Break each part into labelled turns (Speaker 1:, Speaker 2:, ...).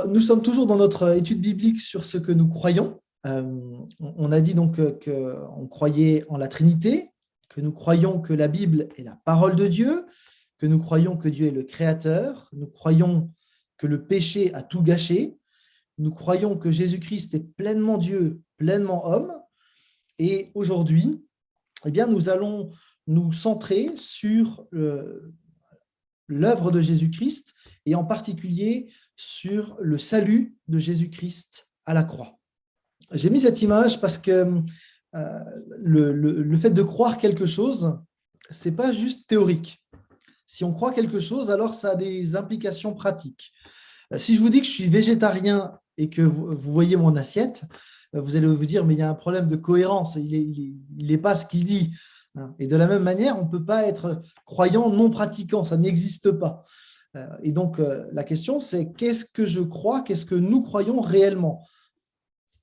Speaker 1: Nous sommes toujours dans notre étude biblique sur ce que nous croyons. On a dit donc qu'on croyait en la Trinité, que nous croyons que la Bible est la parole de Dieu, que nous croyons que Dieu est le Créateur, nous croyons que le péché a tout gâché, nous croyons que Jésus-Christ est pleinement Dieu, pleinement homme. Et aujourd'hui, eh bien, nous allons nous centrer sur l'œuvre de Jésus-Christ et en particulier sur le salut de Jésus-Christ à la croix. J'ai mis cette image parce que le fait de croire quelque chose, ce n'est pas juste théorique. Si on croit quelque chose, alors ça a des implications pratiques. Si je vous dis que je suis végétarien et que vous voyez mon assiette, vous allez vous dire, mais il y a un problème de cohérence, il n'est pas ce qu'il dit. Et de la même manière, on ne peut pas être croyant non pratiquant, ça n'existe pas. Et donc, la question, c'est qu'est-ce que je crois, qu'est-ce que nous croyons réellement?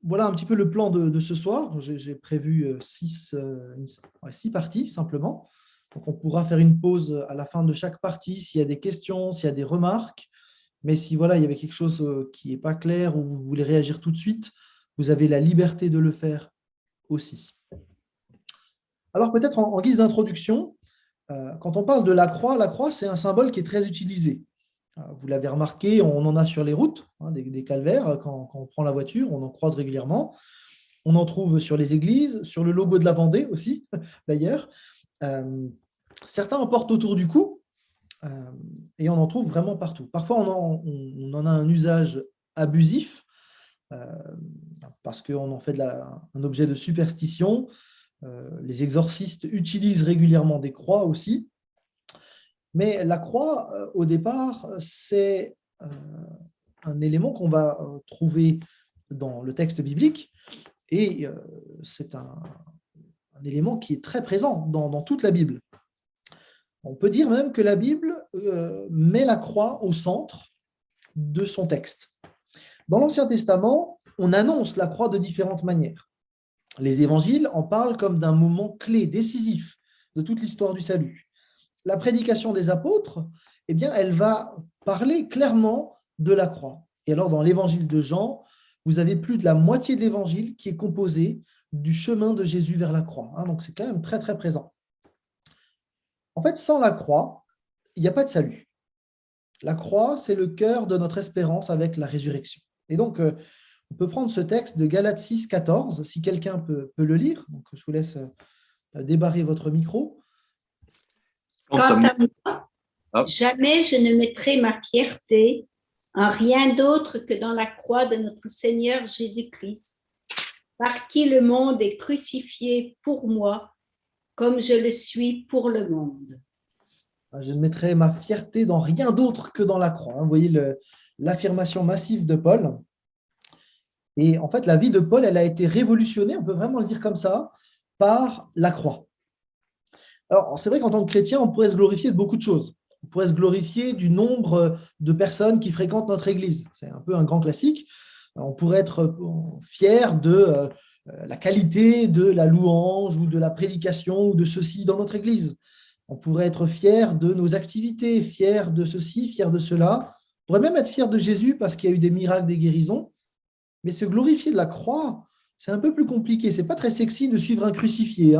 Speaker 1: Voilà un petit peu le plan de ce soir. J'ai prévu six parties simplement. Donc, on pourra faire une pause à la fin de chaque partie s'il y a des questions, s'il y a des remarques. Mais si voilà, il y avait quelque chose qui n'est pas clair ou vous voulez réagir tout de suite, vous avez la liberté de le faire aussi. Alors peut-être en guise d'introduction, quand on parle de la croix, c'est un symbole qui est très utilisé. Vous l'avez remarqué, on en a sur les routes, des calvaires, quand on prend la voiture, on en croise régulièrement. On en trouve sur les églises, sur le logo de la Vendée aussi, d'ailleurs. Certains en portent autour du cou et on en trouve vraiment partout. Parfois, on en a un usage abusif parce qu'on en fait un objet de superstition. Les exorcistes utilisent régulièrement des croix aussi. Mais la croix, au départ, c'est un élément qu'on va trouver dans le texte biblique et c'est un élément qui est très présent dans toute la Bible. On peut dire même que la Bible met la croix au centre de son texte. Dans l'Ancien Testament, on annonce la croix de différentes manières. Les évangiles en parlent comme d'un moment clé, décisif de toute l'histoire du salut. La prédication des apôtres, eh bien, elle va parler clairement de la croix. Et alors, dans l'évangile de Jean, vous avez plus de la moitié de l'évangile qui est composé du chemin de Jésus vers la croix. Donc, c'est quand même très, très présent. En fait, sans la croix, il n'y a pas de salut. La croix, c'est le cœur de notre espérance avec la résurrection. Et donc, on peut prendre ce texte de Galates 6, 14, si quelqu'un peut le lire. Donc, je vous laisse débarrer votre micro.
Speaker 2: Quant à moi, jamais je ne mettrai ma fierté en rien d'autre que dans la croix de notre Seigneur Jésus-Christ, par qui le monde est crucifié pour moi, comme je le suis pour le monde.
Speaker 1: Je ne mettrai ma fierté dans rien d'autre que dans la croix. Vous voyez l'affirmation massive de Paul. Et en fait, la vie de Paul, elle a été révolutionnée, on peut vraiment le dire comme ça, par la croix. Alors, c'est vrai qu'en tant que chrétien, on pourrait se glorifier de beaucoup de choses. On pourrait se glorifier du nombre de personnes qui fréquentent notre église. C'est un peu un grand classique. On pourrait être fier de la qualité de la louange ou de la prédication ou de ceci dans notre église. On pourrait être fier de nos activités, fier de ceci, fier de cela. On pourrait même être fier de Jésus parce qu'il y a eu des miracles, des guérisons. Mais se glorifier de la croix, c'est un peu plus compliqué. Ce n'est pas très sexy de suivre un crucifié.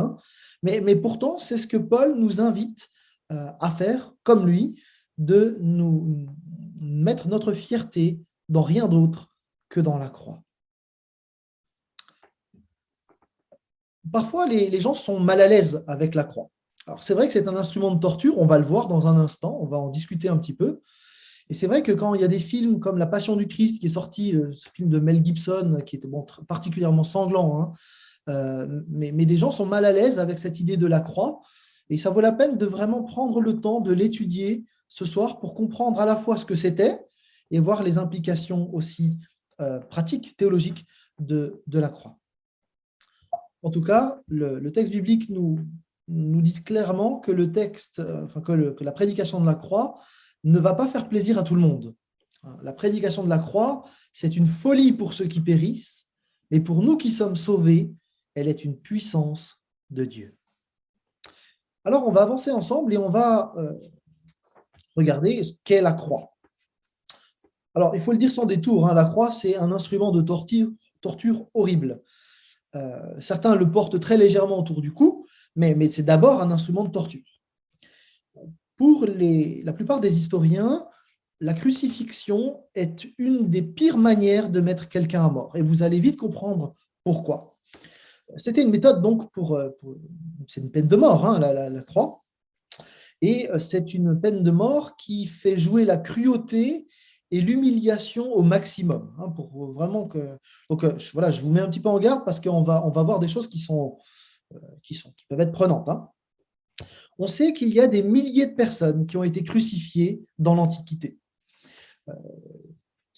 Speaker 1: Mais pourtant, c'est ce que Paul nous invite à faire, comme lui, de nous mettre notre fierté dans rien d'autre que dans la croix. Parfois, les gens sont mal à l'aise avec la croix. Alors, c'est vrai que c'est un instrument de torture, on va le voir dans un instant, on va en discuter un petit peu. Et c'est vrai que quand il y a des films comme La Passion du Christ qui est sorti, ce film de Mel Gibson, qui était particulièrement sanglant, mais des gens sont mal à l'aise avec cette idée de la croix. Et ça vaut la peine de vraiment prendre le temps de l'étudier ce soir pour comprendre à la fois ce que c'était et voir les implications aussi pratiques, théologiques de la croix. En tout cas, le texte biblique nous dit clairement que que la prédication de la croix ne va pas faire plaisir à tout le monde. La prédication de la croix, c'est une folie pour ceux qui périssent, mais pour nous qui sommes sauvés, elle est une puissance de Dieu. Alors, on va avancer ensemble et on va regarder ce qu'est la croix. Alors, il faut le dire sans détour, hein, la croix, c'est un instrument de torture horrible. Certains le portent très légèrement autour du cou, mais c'est d'abord un instrument de torture. Pour la plupart des historiens, la crucifixion est une des pires manières de mettre quelqu'un à mort. Et vous allez vite comprendre pourquoi. C'était une méthode donc c'est une peine de mort, hein, la croix. Et c'est une peine de mort qui fait jouer la cruauté et l'humiliation au maximum. Hein, pour vraiment que... Donc voilà, je vous mets un petit peu en garde parce qu'on va voir des choses qui peuvent être prenantes. Hein. On sait qu'il y a des milliers de personnes qui ont été crucifiées dans l'Antiquité.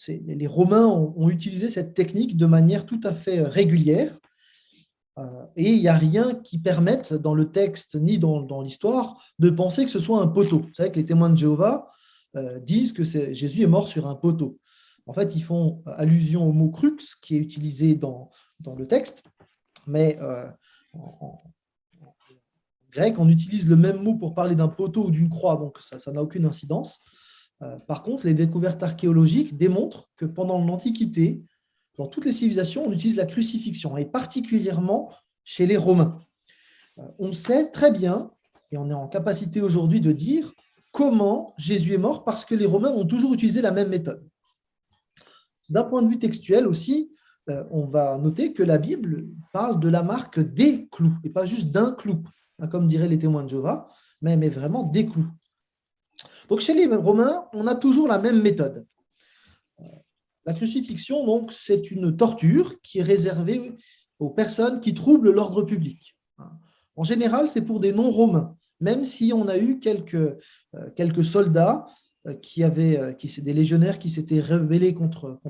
Speaker 1: Les Romains ont utilisé cette technique de manière tout à fait régulière. Et il n'y a rien qui permette dans le texte ni dans l'histoire de penser que ce soit un poteau. Vous savez que les témoins de Jéhovah disent que Jésus est mort sur un poteau. En fait, ils font allusion au mot crux qui est utilisé dans le texte, mais en grec, on utilise le même mot pour parler d'un poteau ou d'une croix, donc ça n'a aucune incidence. Par contre, les découvertes archéologiques démontrent que pendant l'Antiquité, dans toutes les civilisations, on utilise la crucifixion, et particulièrement chez les Romains. On sait très bien, et on est en capacité aujourd'hui de dire comment Jésus est mort, parce que les Romains ont toujours utilisé la même méthode. D'un point de vue textuel aussi, on va noter que la Bible parle de la marque des clous, et pas juste d'un clou, comme diraient les témoins de Jéhovah, mais vraiment des clous. Donc chez les Romains, on a toujours la même méthode. La crucifixion, donc, c'est une torture qui est réservée aux personnes qui troublent l'ordre public. En général, c'est pour des non-romains, même si on a eu quelques soldats des légionnaires qui s'étaient rebellés contre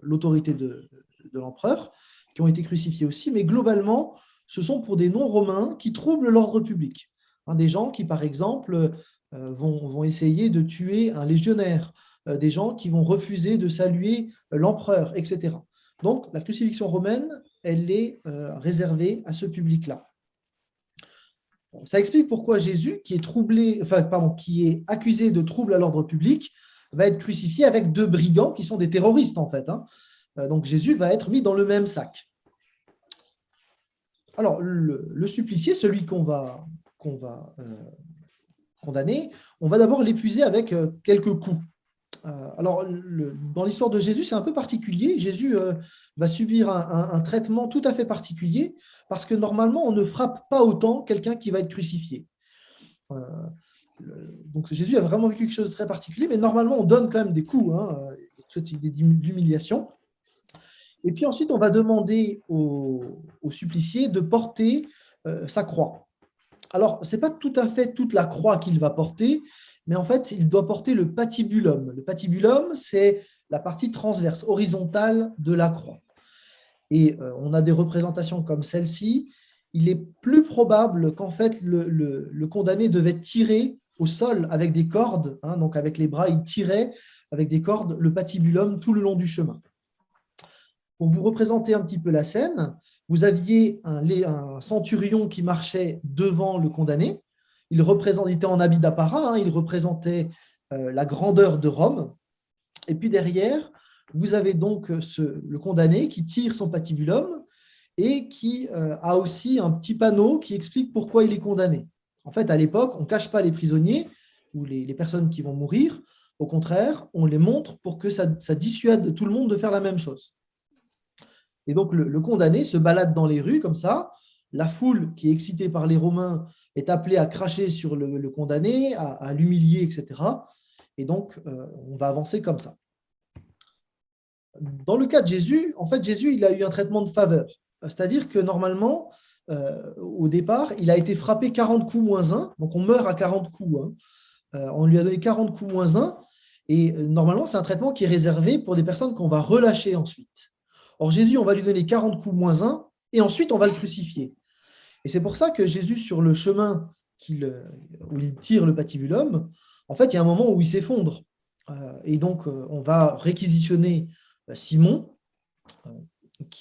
Speaker 1: l'autorité de l'empereur, qui ont été crucifiés aussi, mais globalement, ce sont pour des non-romains qui troublent l'ordre public. Des gens qui, par exemple, vont essayer de tuer un légionnaire, des gens qui vont refuser de saluer l'empereur, etc. Donc, la crucifixion romaine, elle est réservée à ce public-là. Ça explique pourquoi Jésus, qui est accusé de trouble à l'ordre public, va être crucifié avec 2 brigands qui sont des terroristes, en fait. Hein. Donc, Jésus va être mis dans le même sac. Alors, le supplicié, celui qu'on va condamner, on va d'abord l'épuiser avec quelques coups. Alors, dans l'histoire de Jésus, c'est un peu particulier. Jésus va subir un traitement tout à fait particulier parce que normalement, on ne frappe pas autant quelqu'un qui va être crucifié. Donc, Jésus a vraiment vécu quelque chose de très particulier, mais normalement, on donne quand même des coups, d'humiliation. Et puis ensuite, on va demander au supplicié de porter sa croix. Alors, ce n'est pas tout à fait toute la croix qu'il va porter, mais en fait, il doit porter le patibulum. Le patibulum, c'est la partie transverse, horizontale de la croix. Et on a des représentations comme celle-ci. Il est plus probable qu'en fait, le condamné devait tirer au sol avec des cordes, donc avec les bras, il tirait avec des cordes le patibulum tout le long du chemin. Pour vous représenter un petit peu la scène, vous aviez un centurion qui marchait devant le condamné. Il était en habit d'apparat, il représentait la grandeur de Rome. Et puis derrière, vous avez donc le condamné qui tire son patibulum et qui a aussi un petit panneau qui explique pourquoi il est condamné. En fait, à l'époque, on ne cache pas les prisonniers ou les personnes qui vont mourir. Au contraire, on les montre pour que ça dissuade tout le monde de faire la même chose. Et donc, le condamné se balade dans les rues comme ça. La foule qui est excitée par les Romains est appelée à cracher sur le condamné, à l'humilier, etc. Et donc, on va avancer comme ça. Dans le cas de Jésus, en fait, Jésus, il a eu un traitement de faveur. C'est-à-dire que normalement, au départ, il a été frappé 40 coups moins 1. Donc, on meurt à 40 coups. On lui a donné 40 coups moins 1. Et normalement, c'est un traitement qui est réservé pour des personnes qu'on va relâcher ensuite. Or, Jésus, on va lui donner 40 coups moins 1 et ensuite, on va le crucifier. Et c'est pour ça que Jésus, sur le chemin où il tire le patibulum, en fait, il y a un moment où il s'effondre. Et donc, on va réquisitionner Simon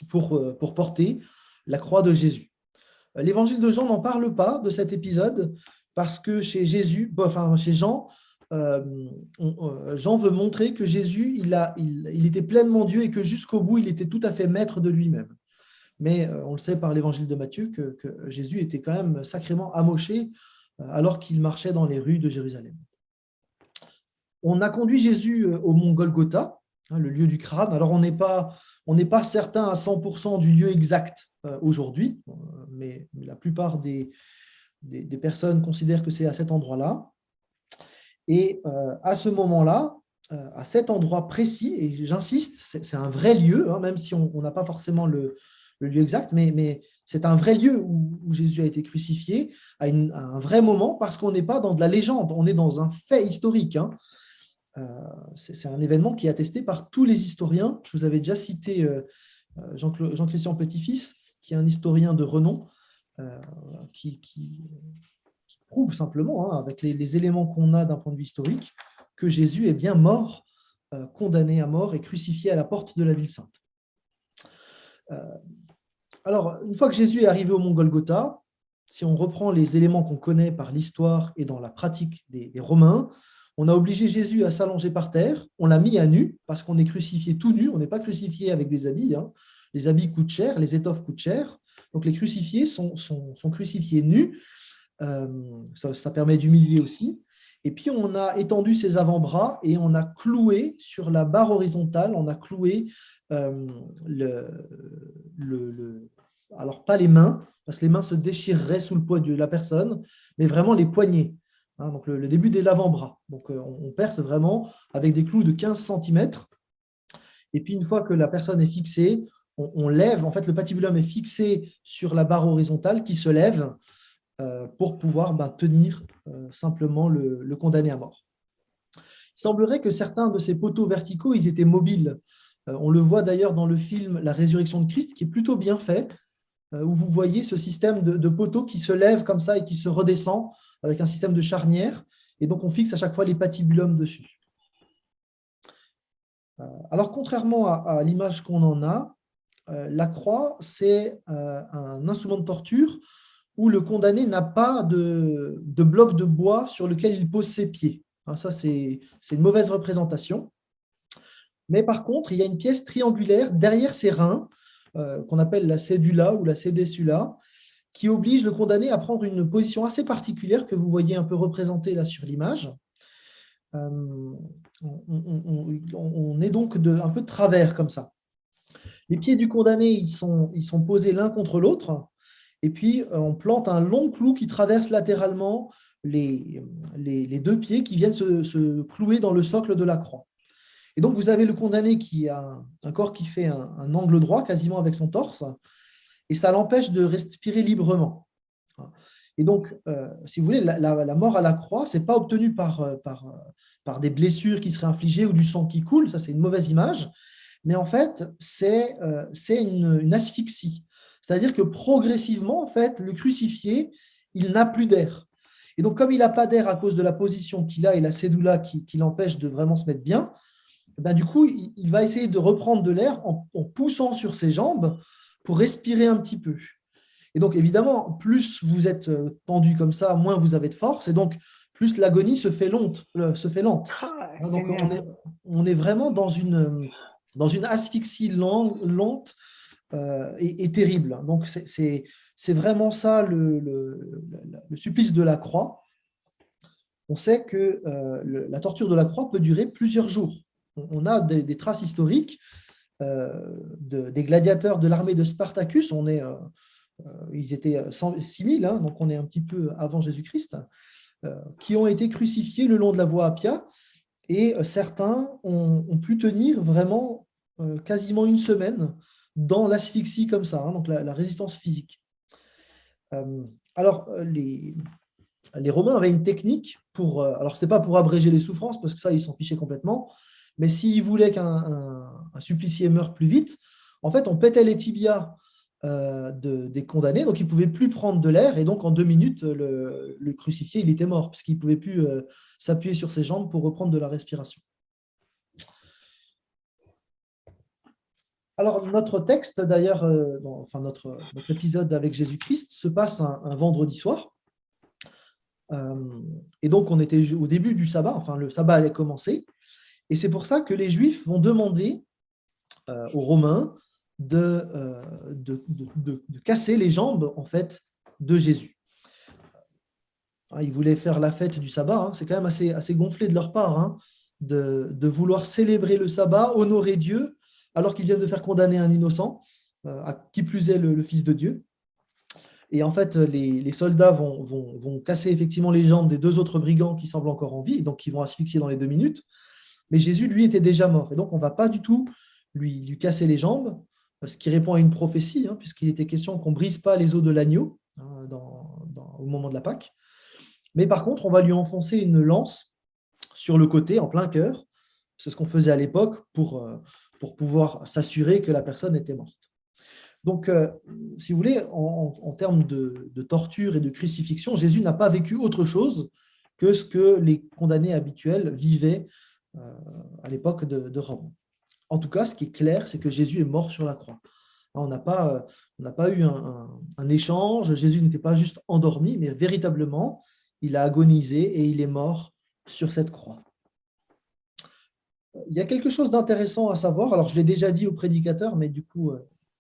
Speaker 1: pour porter la croix de Jésus. L'évangile de Jean n'en parle pas de cet épisode parce que chez Jean, Jean veut montrer que Jésus, il était pleinement Dieu et que jusqu'au bout, il était tout à fait maître de lui-même. Mais on le sait par l'évangile de Matthieu que Jésus était quand même sacrément amoché alors qu'il marchait dans les rues de Jérusalem. On a conduit Jésus au mont Golgotha, le lieu du crâne. Alors, on n'est pas certain à 100% du lieu exact aujourd'hui, mais la plupart des personnes considèrent que c'est à cet endroit-là. Et à ce moment-là, à cet endroit précis, et j'insiste, c'est un vrai lieu, même si on n'a pas forcément le lieu exact, mais c'est un vrai lieu où Jésus a été crucifié à un vrai moment, parce qu'on n'est pas dans de la légende, on est dans un fait historique. C'est un événement qui est attesté par tous les historiens. Je vous avais déjà cité Jean-Christian Petit-Fils, qui est un historien de renom, qui prouve simplement, avec les éléments qu'on a d'un point de vue historique, que Jésus est bien mort, condamné à mort et crucifié à la porte de la ville sainte. Alors, une fois que Jésus est arrivé au mont Golgotha, si on reprend les éléments qu'on connaît par l'histoire et dans la pratique des Romains, on a obligé Jésus à s'allonger par terre, on l'a mis à nu, parce qu'on est crucifié tout nu, on n'est pas crucifié avec des habits. Les habits coûtent cher, les étoffes coûtent cher, donc les crucifiés sont crucifiés nus, ça permet d'humilier aussi. Et puis on a étendu ses avant-bras et on a cloué sur la barre horizontale, on a cloué alors pas les mains, parce que les mains se déchireraient sous le poids de la personne, mais vraiment les poignets. Donc le début des l'avant-bras. Donc on perce vraiment avec des clous de 15 cm. Et puis une fois que la personne est fixée, on lève, en fait le patibulum est fixé sur la barre horizontale qui se lève pour pouvoir tenir simplement le condamné à mort. Il semblerait que certains de ces poteaux verticaux, ils étaient mobiles. On le voit d'ailleurs dans le film La résurrection de Christ, qui est plutôt bien fait, où vous voyez ce système de poteaux qui se lève comme ça et qui se redescend avec un système de charnière. Et donc, on fixe à chaque fois les patibulums dessus. Alors, contrairement à l'image qu'on en a, la croix, c'est un instrument de torture où le condamné n'a pas de bloc de bois sur lequel il pose ses pieds. Ça, c'est une mauvaise représentation. Mais par contre, il y a une pièce triangulaire derrière ses reins, qu'on appelle la cédula ou la cédécula, qui oblige le condamné à prendre une position assez particulière que vous voyez un peu représentée là sur l'image. On est donc un peu de travers comme ça. Les pieds du condamné, ils sont posés l'un contre l'autre, et puis on plante un long clou qui traverse latéralement les deux pieds qui viennent se clouer dans le socle de la croix. Et donc, vous avez le condamné qui a un corps qui fait un angle droit, quasiment avec son torse, et ça l'empêche de respirer librement. Et donc, si vous voulez, la mort à la croix, ce n'est pas obtenu par des blessures qui seraient infligées ou du sang qui coule, ça c'est une mauvaise image, mais en fait, c'est une asphyxie. C'est-à-dire que progressivement, en fait, le crucifié, il n'a plus d'air. Et donc, comme il n'a pas d'air à cause de la position qu'il a et la cédula qui l'empêche de vraiment se mettre bien, du coup, il va essayer de reprendre de l'air en poussant sur ses jambes pour respirer un petit peu. Et donc, évidemment, plus vous êtes tendu comme ça, moins vous avez de force, et donc plus l'agonie se fait lente. Donc, on est vraiment dans une asphyxie lente et terrible. Donc, c'est vraiment ça le supplice de la croix. On sait que la torture de la croix peut durer plusieurs jours. On a des traces historiques des gladiateurs de l'armée de Spartacus. Ils étaient 6 000, donc on est un petit peu avant Jésus-Christ, qui ont été crucifiés le long de la voie Appia. Et certains ont pu tenir vraiment quasiment une semaine dans l'asphyxie comme ça, donc la résistance physique. Alors, les Romains avaient une technique alors ce n'était pas pour abréger les souffrances, parce que ça, ils s'en fichaient complètement, mais s'ils voulaient qu'un supplicié meure plus vite, en fait, on pétait les tibias des condamnés, donc ils ne pouvaient plus prendre de l'air, et donc en 2 minutes, le crucifié, il était mort, parce qu'il ne pouvait plus s'appuyer sur ses jambes pour reprendre de la respiration. Alors, notre texte, d'ailleurs, notre épisode avec Jésus-Christ se passe un vendredi soir. Et donc, on était au début du sabbat, enfin, le sabbat allait commencer. Et c'est pour ça que les Juifs vont demander aux Romains de casser les jambes, en fait, de Jésus. Ils voulaient faire la fête du sabbat, hein. C'est quand même assez gonflé de leur part, hein, de vouloir célébrer le sabbat, honorer Dieu, alors qu'ils viennent de faire condamner un innocent, à qui plus est le Fils de Dieu. Et en fait, les soldats vont casser effectivement les jambes des deux autres brigands qui semblent encore en vie, donc qui vont asphyxier dans les 2 minutes. Mais Jésus, lui, était déjà mort. Et donc, on ne va pas du tout lui casser les jambes, ce qui répond à une prophétie, hein, puisqu'il était question qu'on ne brise pas les os de l'agneau, hein, au moment de la Pâque. Mais par contre, on va lui enfoncer une lance sur le côté, en plein cœur. C'est ce qu'on faisait à l'époque pour pouvoir s'assurer que la personne était morte. Donc, si vous voulez, en termes de torture et de crucifixion, Jésus n'a pas vécu autre chose que ce que les condamnés habituels vivaient à l'époque de Rome. En tout cas, ce qui est clair, c'est que Jésus est mort sur la croix. On n'a pas eu un échange, Jésus n'était pas juste endormi, mais véritablement, il a agonisé et il est mort sur cette croix. Il y a quelque chose d'intéressant à savoir, alors je l'ai déjà dit au prédicateur, mais du coup,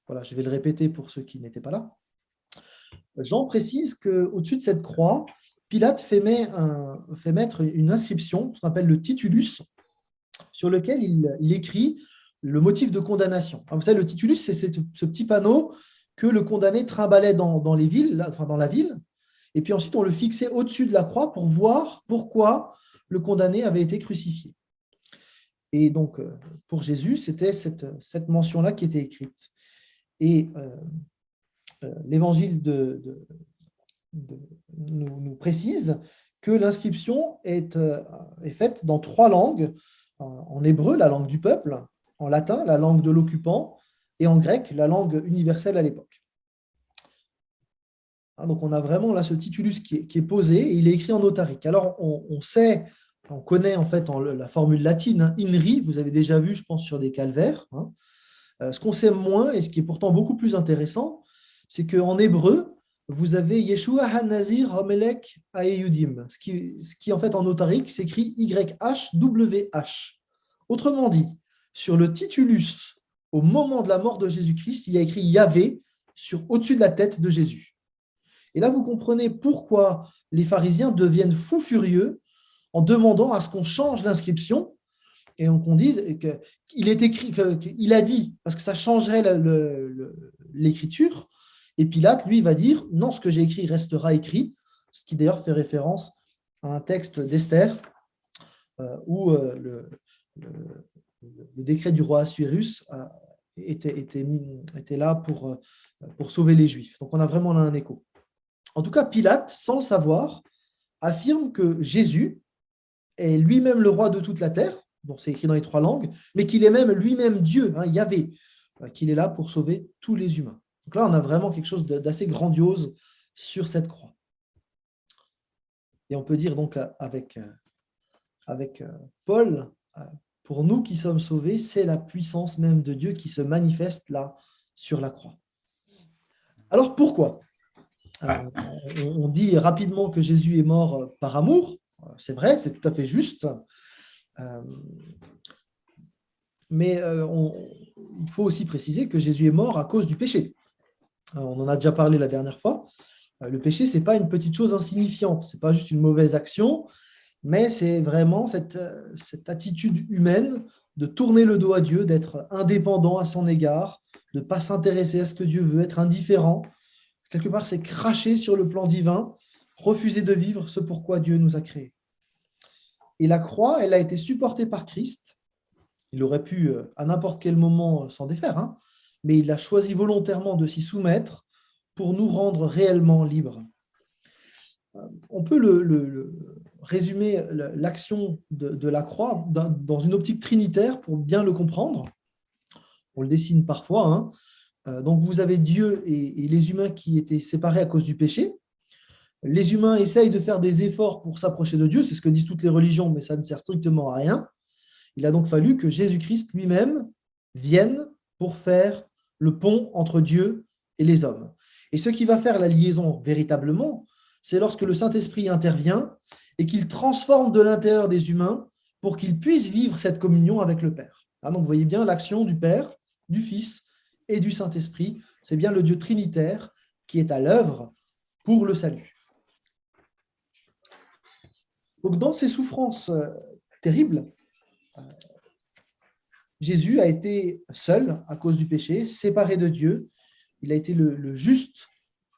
Speaker 1: voilà, je vais le répéter pour ceux qui n'étaient pas là. Jean précise qu'au-dessus de cette croix, Pilate fait mettre une inscription, ce qu'on appelle le titulus, sur lequel il écrit le motif de condamnation. Vous savez, le titulus, c'est ce petit panneau que le condamné trimballait dans la ville, et puis ensuite on le fixait au-dessus de la croix pour voir pourquoi le condamné avait été crucifié. Et donc, pour Jésus, c'était cette mention-là qui était écrite. Et l'évangile nous précise que l'inscription est faite dans 3 langues, en hébreu, la langue du peuple, en latin, la langue de l'occupant, et en grec, la langue universelle à l'époque. Donc, on a vraiment là ce titulus qui est posé, et il est écrit en autarique. Alors, on connaît en fait la formule latine, hein, INRI, vous avez déjà vu, je pense, sur des calvaires. Hein. Ce qu'on sait moins, et ce qui est pourtant beaucoup plus intéressant, c'est qu'en hébreu, vous avez Yeshua HaNazir Hamelech Haeyudim, ce qui en fait en autarique s'écrit YHWH. Autrement dit, sur le titulus, au moment de la mort de Jésus-Christ, il y a écrit Yahvé au-dessus de la tête de Jésus. Et là, vous comprenez pourquoi les pharisiens deviennent fous furieux en demandant à ce qu'on change l'inscription et qu'on dise qu'il est écrit, qu'il a dit, parce que ça changerait l'écriture. Et Pilate, lui, va dire non, ce que j'ai écrit restera écrit, ce qui d'ailleurs fait référence à un texte d'Esther où le décret du roi Assuérus était là pour sauver les Juifs. Donc on a vraiment là un écho. En tout cas, Pilate, sans le savoir, affirme que Jésus est lui-même le roi de toute la terre, dont c'est écrit dans les 3 langues, mais qu'il est même lui-même Dieu, hein, Yahvé, qu'il est là pour sauver tous les humains. Donc là, on a vraiment quelque chose d'assez grandiose sur cette croix. Et on peut dire donc avec Paul, pour nous qui sommes sauvés, c'est la puissance même de Dieu qui se manifeste là sur la croix. Alors pourquoi ? On dit rapidement que Jésus est mort par amour. C'est vrai, c'est tout à fait juste. Mais il faut aussi préciser que Jésus est mort à cause du péché. On en a déjà parlé la dernière fois. Le péché, ce n'est pas une petite chose insignifiante. Ce n'est pas juste une mauvaise action, mais c'est vraiment cette attitude humaine de tourner le dos à Dieu, d'être indépendant à son égard, de ne pas s'intéresser à ce que Dieu veut, être indifférent. Quelque part, c'est cracher sur le plan divin, refuser de vivre ce pourquoi Dieu nous a créés. Et la croix, elle a été supportée par Christ. Il aurait pu, à n'importe quel moment, s'en défaire, hein, mais il a choisi volontairement de s'y soumettre pour nous rendre réellement libres. On peut résumer l'action de la croix dans une optique trinitaire pour bien le comprendre. On le dessine parfois, hein. Donc, vous avez Dieu et les humains qui étaient séparés à cause du péché. Les humains essayent de faire des efforts pour s'approcher de Dieu, c'est ce que disent toutes les religions, mais ça ne sert strictement à rien. Il a donc fallu que Jésus-Christ lui-même vienne pour faire le pont entre Dieu et les hommes. Et ce qui va faire la liaison véritablement, c'est lorsque le Saint-Esprit intervient et qu'il transforme de l'intérieur des humains pour qu'ils puissent vivre cette communion avec le Père. Donc, vous voyez bien l'action du Père, du Fils et du Saint-Esprit. C'est bien le Dieu trinitaire qui est à l'œuvre pour le salut. Donc, dans ces souffrances terribles, Jésus a été seul à cause du péché, séparé de Dieu. Il a été le juste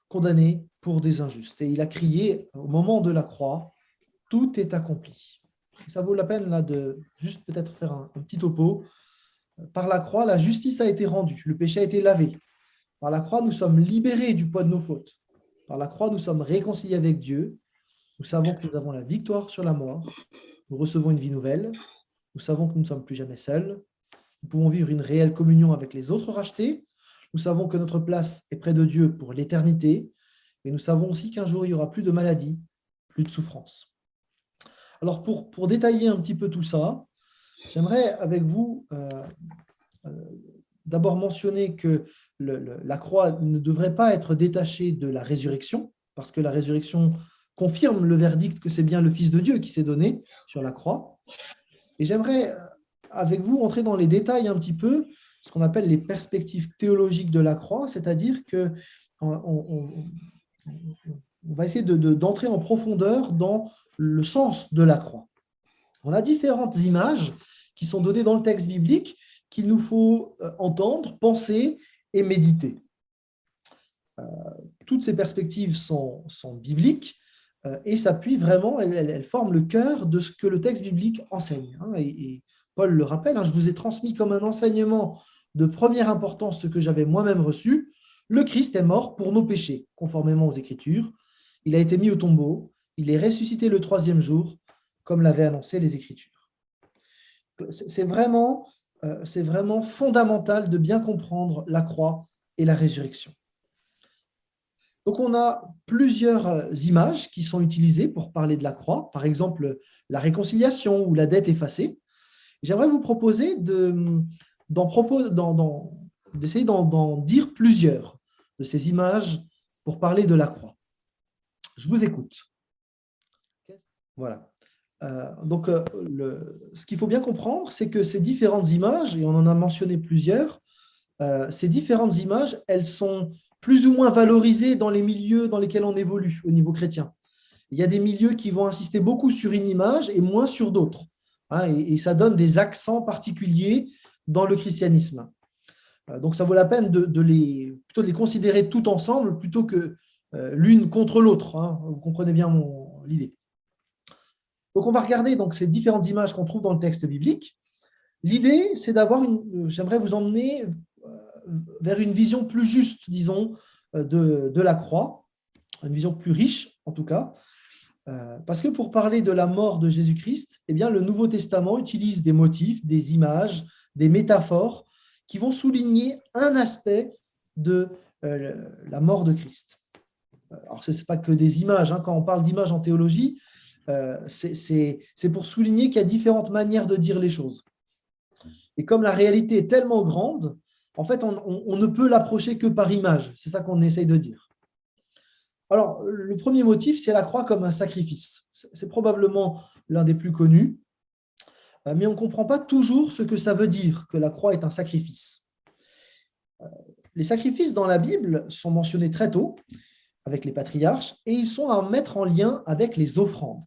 Speaker 1: condamné pour des injustes. Et il a crié au moment de la croix, « Tout est accompli ». Ça vaut la peine là, de juste peut-être faire un petit topo. Par la croix, la justice a été rendue, le péché a été lavé. Par la croix, nous sommes libérés du poids de nos fautes. Par la croix, nous sommes réconciliés avec Dieu. Nous savons que nous avons la victoire sur la mort. Nous recevons une vie nouvelle. Nous savons que nous ne sommes plus jamais seuls. Nous pouvons vivre une réelle communion avec les autres rachetés. Nous savons que notre place est près de Dieu pour l'éternité. Et nous savons aussi qu'un jour, il n'y aura plus de maladie, plus de souffrance. Alors, pour détailler un petit peu tout ça, j'aimerais avec vous d'abord mentionner que la croix ne devrait pas être détachée de la résurrection, parce que la résurrection confirme le verdict que c'est bien le Fils de Dieu qui s'est donné sur la croix. Et j'aimerais avec vous entrer dans les détails un petit peu, ce qu'on appelle les perspectives théologiques de la croix, c'est-à-dire qu'on va essayer d'entrer en profondeur dans le sens de la croix. On a différentes images qui sont données dans le texte biblique qu'il nous faut entendre, penser et méditer. Toutes ces perspectives sont bibliques et s'appuient vraiment, elles forment le cœur de ce que le texte biblique enseigne. Et Paul le rappelle, je vous ai transmis comme un enseignement de première importance ce que j'avais moi-même reçu. Le Christ est mort pour nos péchés, conformément aux Écritures. Il a été mis au tombeau, il est ressuscité le 3e jour, comme l'avaient annoncé les Écritures. C'est vraiment fondamental de bien comprendre la croix et la résurrection. Donc, on a plusieurs images qui sont utilisées pour parler de la croix, par exemple la réconciliation ou la dette effacée. J'aimerais vous proposer d'essayer d'en dire plusieurs de ces images pour parler de la croix. Je vous écoute. Voilà. Ce qu'il faut bien comprendre, c'est que ces différentes images, et on en a mentionné plusieurs, ces différentes images, elles sont plus ou moins valorisées dans les milieux dans lesquels on évolue au niveau chrétien. Il y a des milieux qui vont insister beaucoup sur une image et moins sur d'autres. Et ça donne des accents particuliers dans le christianisme. Donc, ça vaut la peine de les considérer tout ensemble plutôt que l'une contre l'autre. Vous comprenez bien l'idée. Donc, on va regarder ces différentes images qu'on trouve dans le texte biblique. L'idée, c'est j'aimerais vous emmener vers une vision plus juste, disons, de la croix, une vision plus riche, en tout cas, parce que pour parler de la mort de Jésus-Christ, le Nouveau Testament utilise des motifs, des images, des métaphores qui vont souligner un aspect de la mort de Christ. Alors, ce n'est pas que des images. Quand on parle d'images en théologie, c'est pour souligner qu'il y a différentes manières de dire les choses. Et comme la réalité est tellement grande, en fait, on ne peut l'approcher que par image. C'est ça qu'on essaye de dire. Alors, le premier motif, c'est la croix comme un sacrifice. C'est probablement l'un des plus connus, mais on ne comprend pas toujours ce que ça veut dire que la croix est un sacrifice. Les sacrifices dans la Bible sont mentionnés très tôt avec les patriarches et ils sont à mettre en lien avec les offrandes.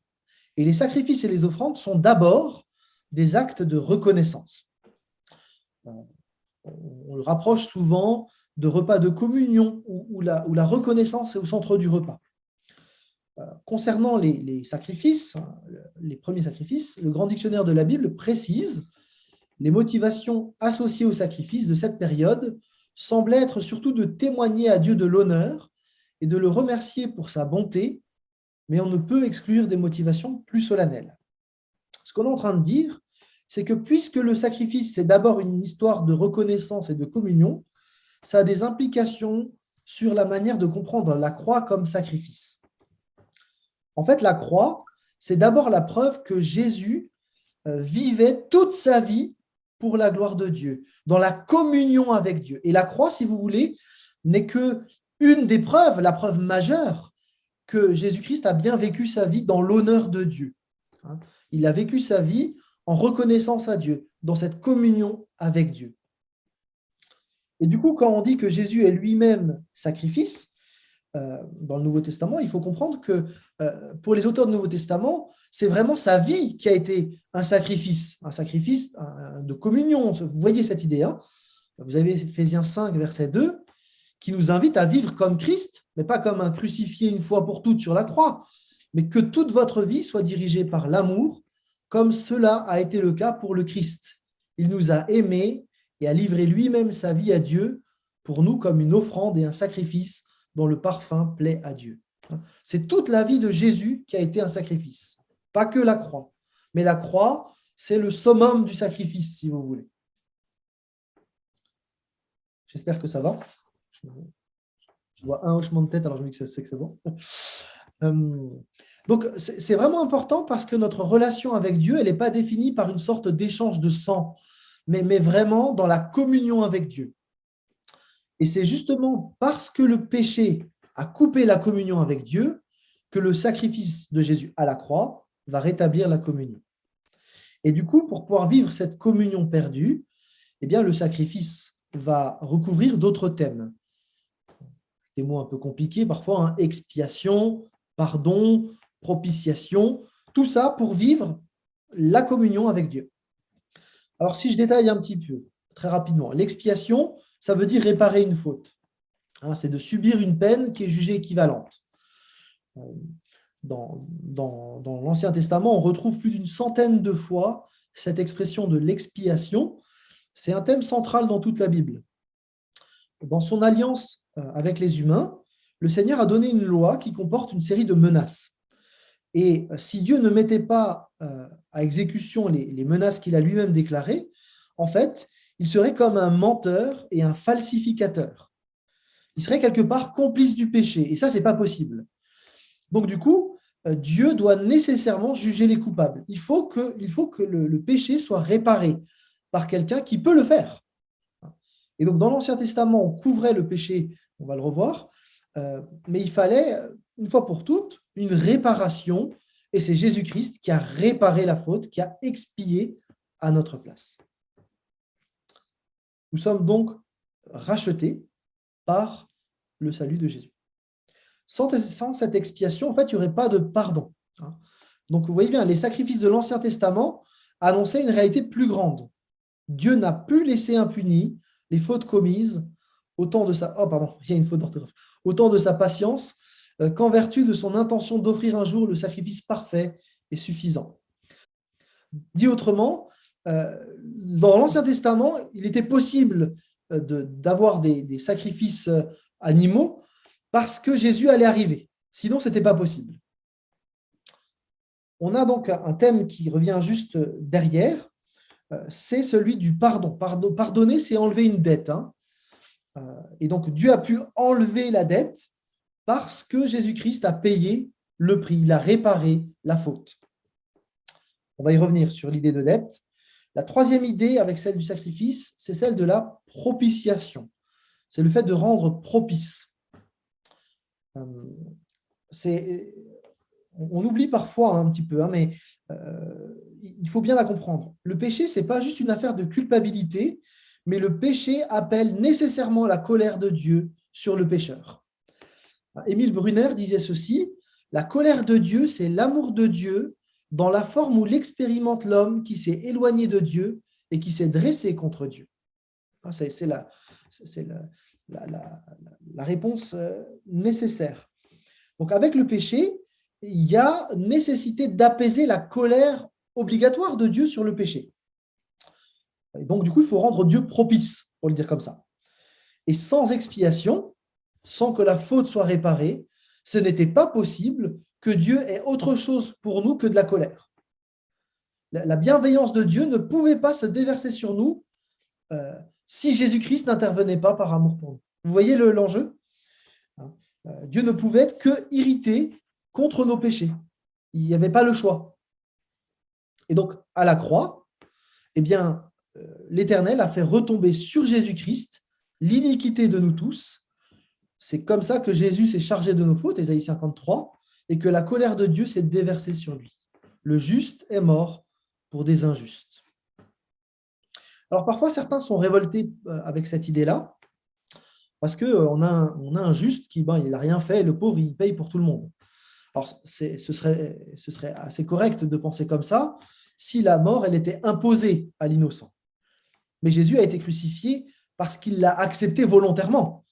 Speaker 1: Et les sacrifices et les offrandes sont d'abord des actes de reconnaissance. On le rapproche souvent de repas de communion où la reconnaissance est au centre du repas. Concernant les sacrifices, les premiers sacrifices, le Grand Dictionnaire de la Bible précise les motivations associées aux sacrifices de cette période semblaient être surtout de témoigner à Dieu de l'honneur et de le remercier pour sa bonté, mais on ne peut exclure des motivations plus solennelles. Ce qu'on est en train de dire, c'est que puisque le sacrifice, c'est d'abord une histoire de reconnaissance et de communion, ça a des implications sur la manière de comprendre la croix comme sacrifice. En fait, la croix, c'est d'abord la preuve que Jésus vivait toute sa vie pour la gloire de Dieu, dans la communion avec Dieu. Et la croix, si vous voulez, n'est qu'une des preuves, la preuve majeure que Jésus-Christ a bien vécu sa vie dans l'honneur de Dieu. Il a vécu sa vie en reconnaissance à Dieu, dans cette communion avec Dieu. Et du coup, quand on dit que Jésus est lui-même sacrifice, dans le Nouveau Testament, il faut comprendre que pour les auteurs du Nouveau Testament, c'est vraiment sa vie qui a été un sacrifice de communion. Vous voyez cette idée, hein? Vous avez Éphésiens 5, verset 2, qui nous invite à vivre comme Christ, mais pas comme un crucifié une fois pour toutes sur la croix, mais que toute votre vie soit dirigée par l'amour, comme cela a été le cas pour le Christ. Il nous a aimés et a livré lui-même sa vie à Dieu pour nous comme une offrande et un sacrifice dont le parfum plaît à Dieu. C'est toute la vie de Jésus qui a été un sacrifice, pas que la croix. Mais la croix, c'est le summum du sacrifice, si vous voulez. J'espère que ça va. Je vois un hochement de tête, alors je me dis que c'est bon. Donc, c'est vraiment important parce que notre relation avec Dieu, elle n'est pas définie par une sorte d'échange de sang, mais vraiment dans la communion avec Dieu. Et c'est justement parce que le péché a coupé la communion avec Dieu que le sacrifice de Jésus à la croix va rétablir la communion. Et du coup, pour pouvoir vivre cette communion perdue, eh bien, le sacrifice va recouvrir d'autres thèmes. Des mots un peu compliqués parfois, hein, expiation, pardon, propitiation, tout ça pour vivre la communion avec Dieu. Alors, si je détaille un petit peu, très rapidement, l'expiation, ça veut dire réparer une faute. Hein, c'est de subir une peine qui est jugée équivalente. Dans l'Ancien Testament, on retrouve plus d'une centaine de fois cette expression de l'expiation. C'est un thème central dans toute la Bible. Dans son alliance avec les humains, le Seigneur a donné une loi qui comporte une série de menaces. Et si Dieu ne mettait pas à exécution les menaces qu'il a lui-même déclarées, en fait, il serait comme un menteur et un falsificateur. Il serait quelque part complice du péché. Et ça, ce n'est pas possible. Donc, du coup, Dieu doit nécessairement juger les coupables. Il faut que le péché soit réparé par quelqu'un qui peut le faire. Et donc, dans l'Ancien Testament, on couvrait le péché, on va le revoir, mais il fallait, une fois pour toutes, une réparation, et c'est Jésus-Christ qui a réparé la faute, qui a expié à notre place. Nous sommes donc rachetés par le salut de Jésus. Sans cette expiation, en fait, il n'y aurait pas de pardon. Donc, vous voyez bien, les sacrifices de l'Ancien Testament annonçaient une réalité plus grande. Dieu n'a pu laisser impunis les fautes commises autant de sa patience qu'en vertu de son intention d'offrir un jour le sacrifice parfait et suffisant. Dit autrement, dans l'Ancien Testament, il était possible d'avoir des sacrifices animaux parce que Jésus allait arriver. Sinon, ce n'était pas possible. On a donc un thème qui revient juste derrière, c'est celui du pardon. Pardonner, c'est enlever une dette. Et donc, Dieu a pu enlever la dette parce que Jésus-Christ a payé le prix, il a réparé la faute. On va y revenir sur l'idée de dette. La troisième idée, avec celle du sacrifice, c'est celle de la propitiation. C'est le fait de rendre propice. On oublie parfois un petit peu, mais il faut bien la comprendre. Le péché, ce n'est pas juste une affaire de culpabilité, mais le péché appelle nécessairement la colère de Dieu sur le pécheur. Émile Brunner disait ceci: la colère de Dieu, c'est l'amour de Dieu dans la forme où l'expérimente l'homme qui s'est éloigné de Dieu et qui s'est dressé contre Dieu. C'est la réponse nécessaire. Donc, avec le péché, il y a nécessité d'apaiser la colère obligatoire de Dieu sur le péché. Et donc, du coup, il faut rendre Dieu propice, pour le dire comme ça. Et sans expiation, sans que la faute soit réparée, ce n'était pas possible que Dieu ait autre chose pour nous que de la colère. La bienveillance de Dieu ne pouvait pas se déverser sur nous si Jésus-Christ n'intervenait pas par amour pour nous. Vous voyez l'enjeu ? Dieu ne pouvait être que irrité contre nos péchés. Il n'y avait pas le choix. Et donc, à la croix, eh bien, l'Éternel a fait retomber sur Jésus-Christ l'iniquité de nous tous, C'est comme ça que Jésus s'est chargé de nos fautes, Ésaïe 53, et que la colère de Dieu s'est déversée sur lui. Le juste est mort pour des injustes. Alors parfois, certains sont révoltés avec cette idée-là, parce qu'on a un juste qui, il n'a rien fait, le pauvre, il paye pour tout le monde. Alors, ce serait assez correct de penser comme ça si la mort, elle était imposée à l'innocent. Mais Jésus a été crucifié parce qu'il l'a accepté volontairement.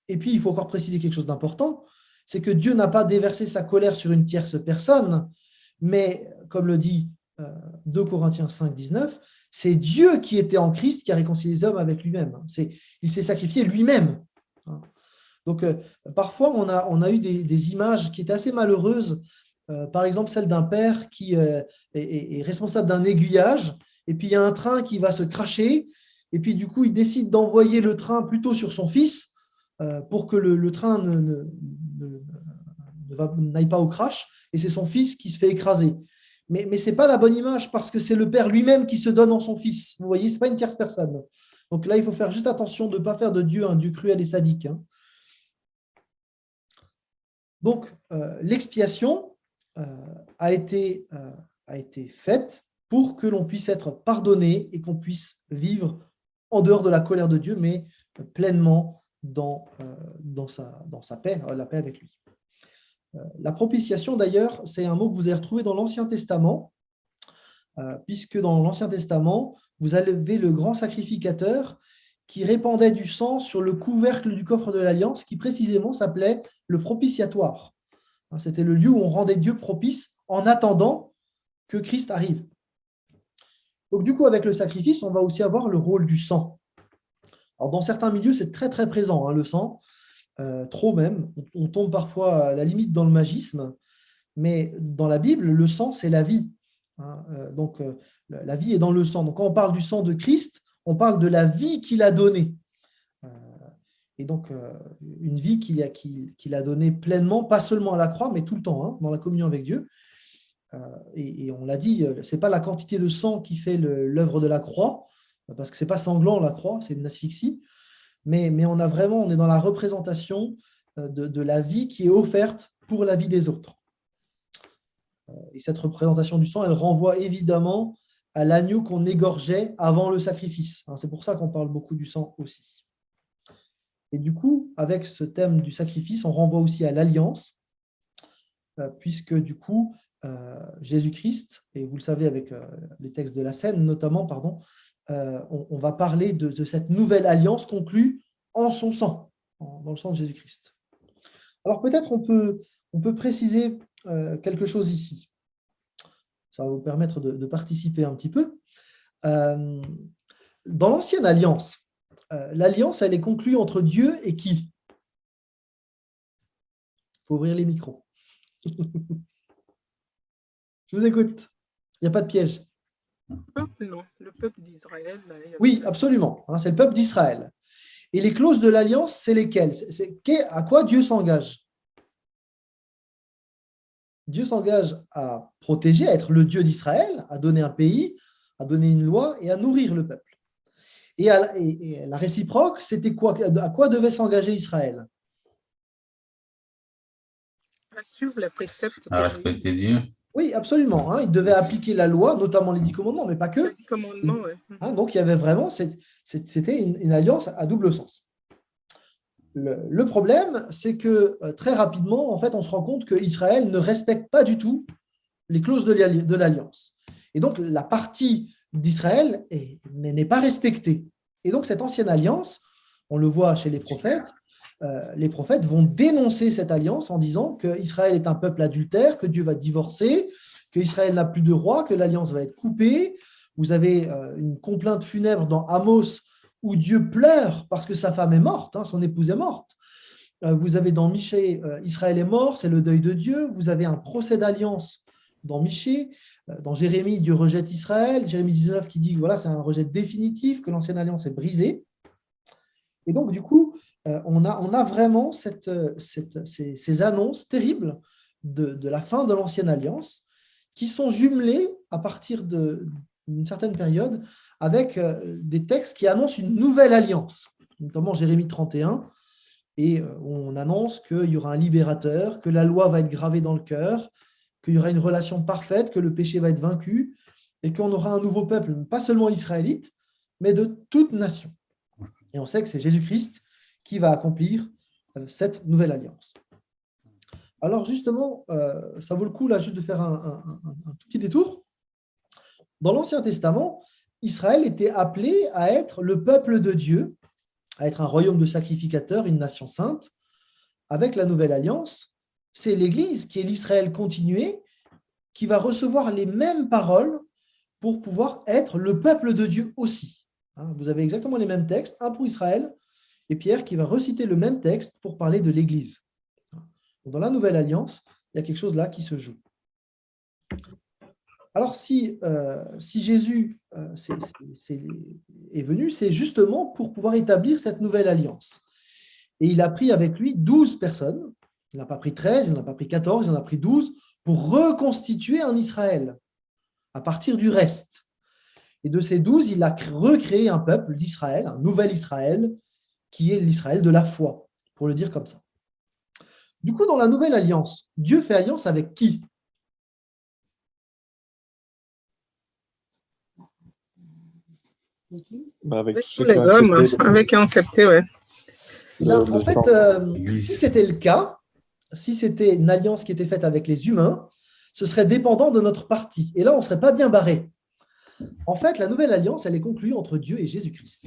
Speaker 1: Et puis, il faut encore préciser quelque chose d'important, c'est que Dieu n'a pas déversé sa colère sur une tierce personne, mais, comme le dit 2 Corinthiens 5, 19, c'est Dieu qui était en Christ qui a réconcilié les hommes avec lui-même. Il s'est sacrifié lui-même. Donc, parfois, on a eu des images qui étaient assez malheureuses. Par exemple, celle d'un père qui est responsable d'un aiguillage, et puis il y a un train qui va se cracher, et puis du coup, il décide d'envoyer le train plutôt sur son fils pour que le train n'aille pas au crash, et c'est son fils qui se fait écraser. Mais ce n'est pas la bonne image, parce que c'est le père lui-même qui se donne en son fils. Vous voyez, ce n'est pas une tierce personne. Donc là, il faut faire juste attention de ne pas faire de Dieu un Dieu cruel et sadique. Donc, l'expiation a été faite pour que l'on puisse être pardonné et qu'on puisse vivre en dehors de la colère de Dieu, mais pleinement dans sa paix, la paix avec lui. La propitiation, d'ailleurs, c'est un mot que vous avez retrouvé dans l'Ancien Testament, puisque dans l'Ancien Testament, vous avez le grand sacrificateur qui répandait du sang sur le couvercle du coffre de l'Alliance, qui précisément s'appelait le propitiatoire. C'était le lieu où on rendait Dieu propice en attendant que Christ arrive. Donc du coup, avec le sacrifice, on va aussi avoir le rôle du sang. Alors, dans certains milieux, c'est très très présent, le sang, trop même. On tombe parfois à la limite dans le magisme, mais dans la Bible, le sang, c'est la vie. Donc, la vie est dans le sang. Donc, quand on parle du sang de Christ, on parle de la vie qu'il a donnée. Et donc, une vie qu'il a donnée pleinement, pas seulement à la croix, mais tout le temps, dans la communion avec Dieu. Et on l'a dit, ce n'est pas la quantité de sang qui fait l'œuvre de la croix, parce que ce n'est pas sanglant la croix, c'est une asphyxie, mais on est dans la représentation de la vie qui est offerte pour la vie des autres. Et cette représentation du sang, elle renvoie évidemment à l'agneau qu'on égorgeait avant le sacrifice. C'est pour ça qu'on parle beaucoup du sang aussi. Et du coup, avec ce thème du sacrifice, on renvoie aussi à l'alliance, puisque du coup, Jésus-Christ, et vous le savez avec les textes de la scène notamment, on va parler de cette nouvelle alliance conclue en son sang, dans le sang de Jésus-Christ. Alors peut-être on peut préciser quelque chose ici. Ça va vous permettre de participer un petit peu. Dans l'ancienne alliance, l'alliance, elle est conclue entre Dieu et qui? Il faut ouvrir les micros. Je vous écoute. Il n'y a pas de piège.
Speaker 3: Le peuple, non. Le peuple d'Israël.
Speaker 1: Oui, absolument. C'est le peuple d'Israël. Et les clauses de l'alliance, c'est lesquelles? À quoi Dieu s'engage? Dieu s'engage à protéger, à être le Dieu d'Israël, à donner un pays, à donner une loi et à nourrir le peuple. Et la réciproque, c'était quoi? À quoi devait s'engager Israël?
Speaker 3: À suivre les préceptes.
Speaker 4: À respecter Dieu.
Speaker 1: Oui, absolument. Il devait appliquer la loi, notamment les 10 commandements, mais pas que.
Speaker 3: Les 10 commandements, oui.
Speaker 1: Donc, il y avait vraiment, c'était une alliance à double sens. Le problème, c'est que très rapidement, en fait, on se rend compte qu'Israël ne respecte pas du tout les clauses de l'alliance. Et donc, la partie d'Israël n'est pas respectée. Et donc, cette ancienne alliance, on le voit chez les prophètes vont dénoncer cette alliance en disant qu'Israël est un peuple adultère, que Dieu va divorcer, qu'Israël n'a plus de roi, que l'alliance va être coupée. Vous avez une complainte funèbre dans Amos où Dieu pleure parce que sa femme est morte, son épouse est morte. Vous avez dans Michée, Israël est mort, c'est le deuil de Dieu. Vous avez un procès d'alliance dans Michée. Dans Jérémie, Dieu rejette Israël. Jérémie 19 qui dit que voilà, c'est un rejet définitif, que l'ancienne alliance est brisée. Et donc, du coup, on a vraiment ces annonces terribles de la fin de l'ancienne alliance qui sont jumelées à partir d'une certaine période avec des textes qui annoncent une nouvelle alliance, notamment Jérémie 31, et où on annonce qu'il y aura un libérateur, que la loi va être gravée dans le cœur, qu'il y aura une relation parfaite, que le péché va être vaincu et qu'on aura un nouveau peuple, pas seulement israélite, mais de toute nation. Et on sait que c'est Jésus-Christ qui va accomplir cette nouvelle alliance. Alors justement, ça vaut le coup là juste de faire un tout petit détour. Dans l'Ancien Testament, Israël était appelé à être le peuple de Dieu, à être un royaume de sacrificateurs, une nation sainte. Avec la nouvelle alliance, c'est l'Église qui est l'Israël continué, qui va recevoir les mêmes paroles pour pouvoir être le peuple de Dieu aussi. Vous avez exactement les mêmes textes, un pour Israël, et Pierre qui va reciter le même texte pour parler de l'Église. Dans la nouvelle alliance, il y a quelque chose là qui se joue. Alors, si Jésus est venu, c'est justement pour pouvoir établir cette nouvelle alliance. Et il a pris avec lui 12 personnes. Il n'a pas pris 13, il n'en a pas pris 14, il en a pris 12 pour reconstituer un Israël à partir du reste. Et de ces 12, il a recréé un peuple d'Israël, un nouvel Israël, qui est l'Israël de la foi, pour le dire comme ça. Du coup, dans la nouvelle alliance, Dieu fait alliance avec qui ?
Speaker 3: Avec tous les hommes, avec qui ont accepté, ouais.
Speaker 1: En fait, si c'était le cas, si c'était une alliance qui était faite avec les humains, ce serait dépendant de notre partie. Et là, on ne serait pas bien barré. En fait, la nouvelle alliance, elle est conclue entre Dieu et Jésus-Christ.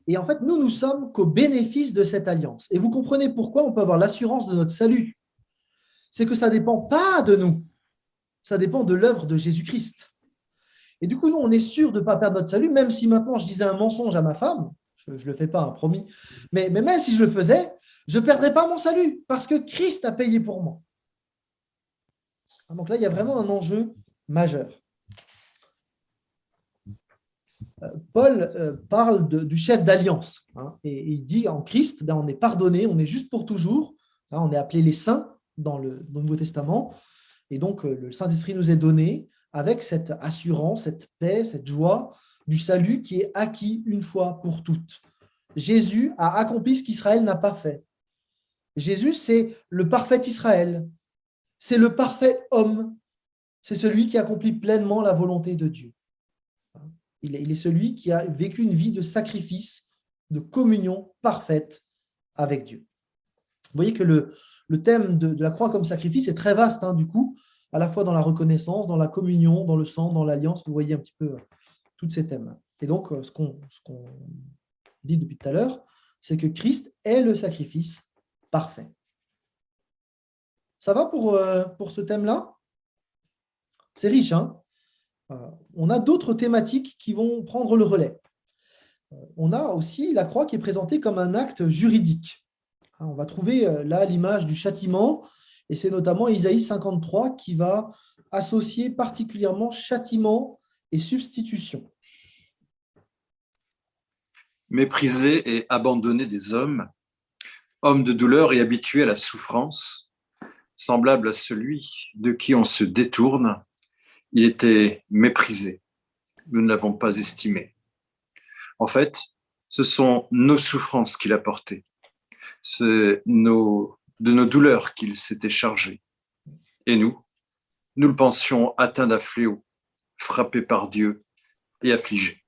Speaker 1: Et en fait, nous sommes qu'au bénéfice de cette alliance. Et vous comprenez pourquoi on peut avoir l'assurance de notre salut. C'est que ça ne dépend pas de nous. Ça dépend de l'œuvre de Jésus-Christ. Et du coup, nous, on est sûr de ne pas perdre notre salut, même si maintenant je disais un mensonge à ma femme, je ne le fais pas, promis, mais même si je le faisais, je ne perdrais pas mon salut, parce que Christ a payé pour moi. Donc là, il y a vraiment un enjeu majeur. Paul parle du chef d'alliance, et il dit en Christ, on est pardonné, on est juste pour toujours. Là, on est appelé les saints dans le Nouveau Testament, et donc le Saint-Esprit nous est donné avec cette assurance, cette paix, cette joie du salut qui est acquis une fois pour toutes. Jésus a accompli ce qu'Israël n'a pas fait. Jésus, c'est le parfait Israël, c'est le parfait homme, c'est celui qui accomplit pleinement la volonté de Dieu. Il est celui qui a vécu une vie de sacrifice, de communion parfaite avec Dieu. Vous voyez que le thème de la croix comme sacrifice est très vaste, du coup, à la fois dans la reconnaissance, dans la communion, dans le sang, dans l'alliance. Vous voyez un petit peu tous ces thèmes. Et donc, ce qu'on dit depuis tout à l'heure, c'est que Christ est le sacrifice parfait. Ça va pour ce thème-là ? C'est riche, on a d'autres thématiques qui vont prendre le relais. On a aussi la croix qui est présentée comme un acte juridique. On va trouver là l'image du châtiment, et c'est notamment Isaïe 53 qui va associer particulièrement châtiment et substitution.
Speaker 4: Méprisé et abandonné des hommes, homme de douleur et habitué à la souffrance, semblable à celui de qui on se détourne, il était méprisé. Nous ne l'avons pas estimé. En fait, ce sont nos souffrances qu'il a portées. C'est de nos douleurs qu'il s'était chargé. Et nous le pensions atteint d'un fléau, frappé par Dieu et affligé.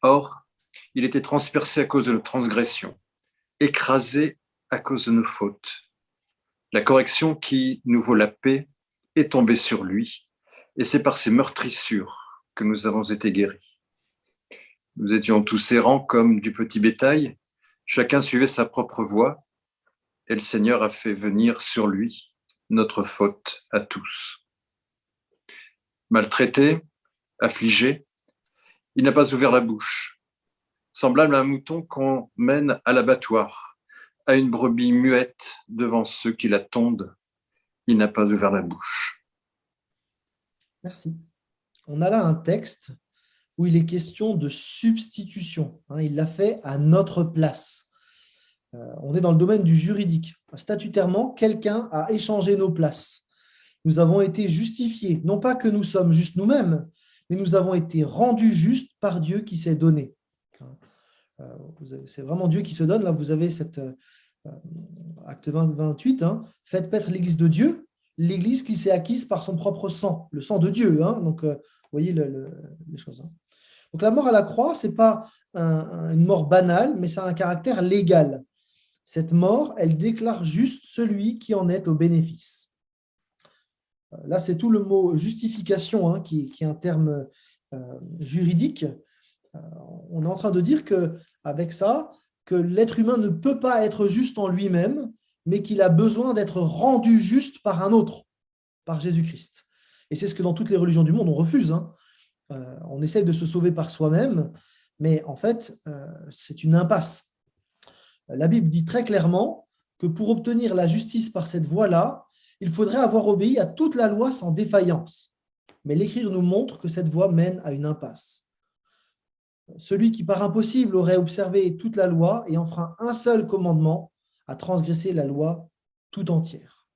Speaker 4: Or, il était transpercé à cause de nos transgressions, écrasé à cause de nos fautes. La correction qui nous vaut la paix est tombée sur lui, et c'est par ses meurtrissures que nous avons été guéris. Nous étions tous errants comme du petit bétail, chacun suivait sa propre voie, et le Seigneur a fait venir sur lui notre faute à tous. Maltraité, affligé, il n'a pas ouvert la bouche, semblable à un mouton qu'on mène à l'abattoir, à une brebis muette devant ceux qui la tondent. Il n'a pas ouvert la bouche.
Speaker 1: Merci. On a là un texte où il est question de substitution. Il l'a fait à notre place. On est dans le domaine du juridique. Statutairement, quelqu'un a échangé nos places. Nous avons été justifiés. Non pas que nous sommes justes nous-mêmes, mais nous avons été rendus justes par Dieu qui s'est donné. C'est vraiment Dieu qui se donne. Là, vous avez cet acte 28, hein, faites paître l'Église de Dieu, l'Église qu'il s'est acquise par son propre sang, le sang de Dieu. Hein. Donc, vous voyez les choses. Hein. Donc, la mort à la croix, ce n'est pas une mort banale, mais ça a un caractère légal. Cette mort, elle déclare juste celui qui en est au bénéfice. Là, c'est tout le mot justification, hein, qui est un terme juridique. On est en train de dire qu'avec ça, que l'être humain ne peut pas être juste en lui-même, mais qu'il a besoin d'être rendu juste par un autre, par Jésus-Christ. Et c'est ce que dans toutes les religions du monde, on refuse. Hein. On essaye de se sauver par soi-même, mais en fait, c'est une impasse. La Bible dit très clairement que pour obtenir la justice par cette voie-là, il faudrait avoir obéi à toute la loi sans défaillance. Mais l'Écriture nous montre que cette voie mène à une impasse. Celui qui, par impossible, aurait observé toute la loi et enfreint un seul commandement a transgressé la loi tout entière.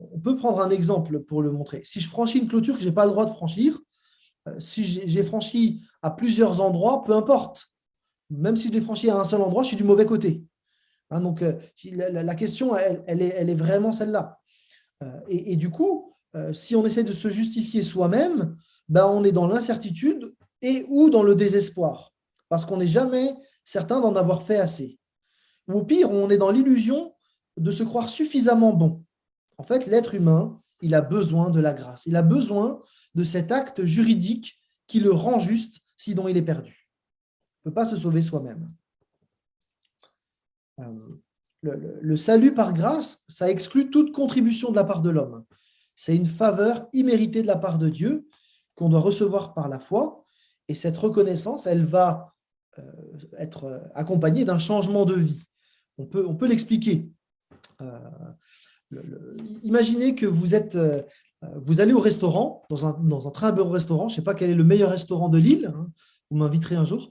Speaker 1: On peut prendre un exemple pour le montrer. Si je franchis une clôture que je n'ai pas le droit de franchir, si j'ai franchi à plusieurs endroits, peu importe. Même si je l'ai franchi à un seul endroit, je suis du mauvais côté. Hein, donc, la question, elle est vraiment celle-là. Et du coup, si on essaie de se justifier soi-même, on est dans l'incertitude et ou dans le désespoir, parce qu'on n'est jamais certain d'en avoir fait assez. Ou au pire, on est dans l'illusion de se croire suffisamment bon. En fait, l'être humain, il a besoin de la grâce. Il a besoin de cet acte juridique qui le rend juste, sinon il est perdu. Il ne peut pas se sauver soi-même. Le salut par grâce, ça exclut toute contribution de la part de l'homme. C'est une faveur imméritée de la part de Dieu qu'on doit recevoir par la foi. Et cette reconnaissance, elle va être accompagnée d'un changement de vie. On peut l'expliquer. Imaginez que vous allez au restaurant, dans un très beau restaurant, je ne sais pas quel est le meilleur restaurant de l'île, hein, vous m'inviterez un jour,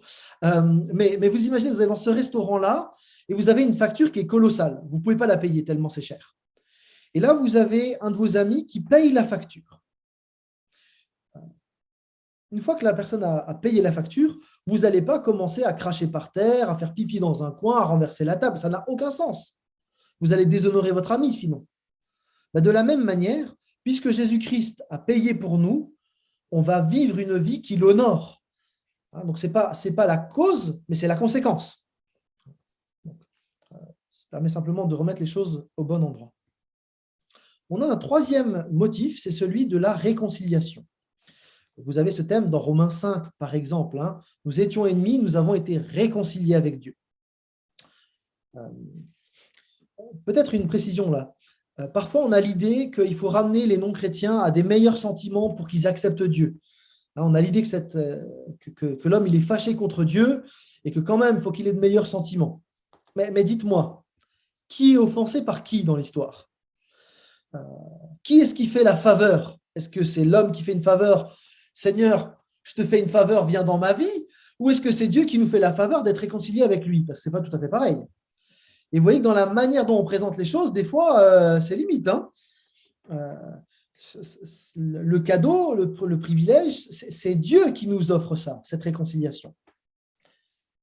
Speaker 1: mais vous imaginez, vous allez dans ce restaurant-là et vous avez une facture qui est colossale. Vous ne pouvez pas la payer tellement c'est cher. Et là, vous avez un de vos amis qui paye la facture. Une fois que la personne a payé la facture, vous n'allez pas commencer à cracher par terre, à faire pipi dans un coin, à renverser la table. Ça n'a aucun sens. Vous allez déshonorer votre ami sinon. De la même manière, puisque Jésus-Christ a payé pour nous, on va vivre une vie qui l'honore. Donc, ce n'est pas la cause, mais c'est la conséquence. Donc, ça permet simplement de remettre les choses au bon endroit. On a un troisième motif, c'est celui de la réconciliation. Vous avez ce thème dans Romains 5, par exemple. Hein. Nous étions ennemis, nous avons été réconciliés avec Dieu. Peut-être une précision là. Parfois, on a l'idée qu'il faut ramener les non-chrétiens à des meilleurs sentiments pour qu'ils acceptent Dieu. Hein, on a l'idée que l'homme il est fâché contre Dieu et que quand même, il faut qu'il ait de meilleurs sentiments. Mais dites-moi, qui est offensé par qui dans l'histoire ? Qui est-ce qui fait la faveur ? Est-ce que c'est l'homme qui fait une faveur ? Seigneur, je te fais une faveur, viens dans ma vie. Ou est-ce que c'est Dieu qui nous fait la faveur d'être réconciliés avec lui ? Parce que ce n'est pas tout à fait pareil. Et vous voyez que dans la manière dont on présente les choses, des fois, c'est limite. Hein. Le cadeau, le privilège, c'est Dieu qui nous offre ça, cette réconciliation.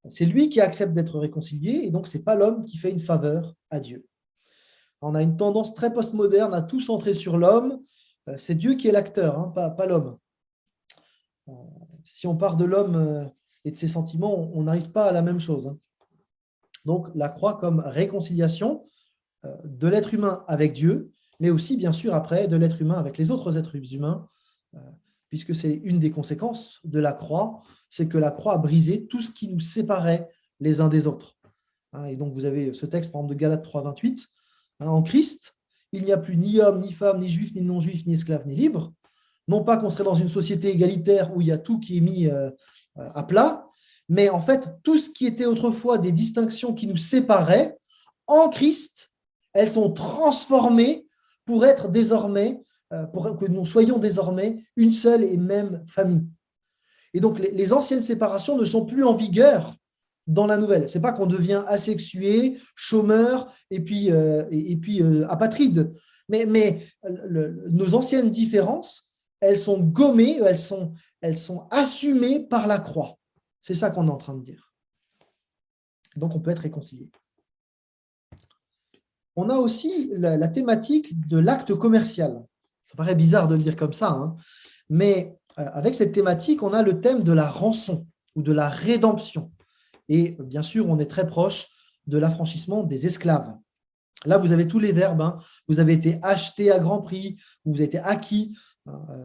Speaker 1: C'est lui qui accepte d'être réconcilié et donc ce n'est pas l'homme qui fait une faveur à Dieu. On a une tendance très postmoderne à tout centrer sur l'homme. C'est Dieu qui est l'acteur, hein, pas l'homme. Si on part de l'homme et de ses sentiments, on n'arrive pas à la même chose. Hein. Donc, la croix comme réconciliation de l'être humain avec Dieu, mais aussi, bien sûr, après, de l'être humain avec les autres êtres humains, puisque c'est une des conséquences de la croix, c'est que la croix a brisé tout ce qui nous séparait les uns des autres. Et donc, vous avez ce texte, par exemple, de Galates 3, 28. En Christ, il n'y a plus ni homme, ni femme, ni juif, ni non-juif, ni esclave, ni libre. Non pas qu'on serait dans une société égalitaire où il y a tout qui est mis à plat, mais en fait, tout ce qui était autrefois des distinctions qui nous séparaient, en Christ, elles sont transformées pour être désormais, pour que nous soyons désormais une seule et même famille. Et donc, les anciennes séparations ne sont plus en vigueur dans la nouvelle. Ce n'est pas qu'on devient asexué, chômeur et puis apatride. Mais nos anciennes différences, elles sont gommées, elles sont assumées par la croix. C'est ça qu'on est en train de dire. Donc, on peut être réconcilié. On a aussi la thématique de l'acte commercial. Ça paraît bizarre de le dire comme ça, hein, mais avec cette thématique, on a le thème de la rançon ou de la rédemption. Et bien sûr, on est très proche de l'affranchissement des esclaves. Là, vous avez tous les verbes. Hein. Vous avez été acheté à grand prix, vous avez été acquis.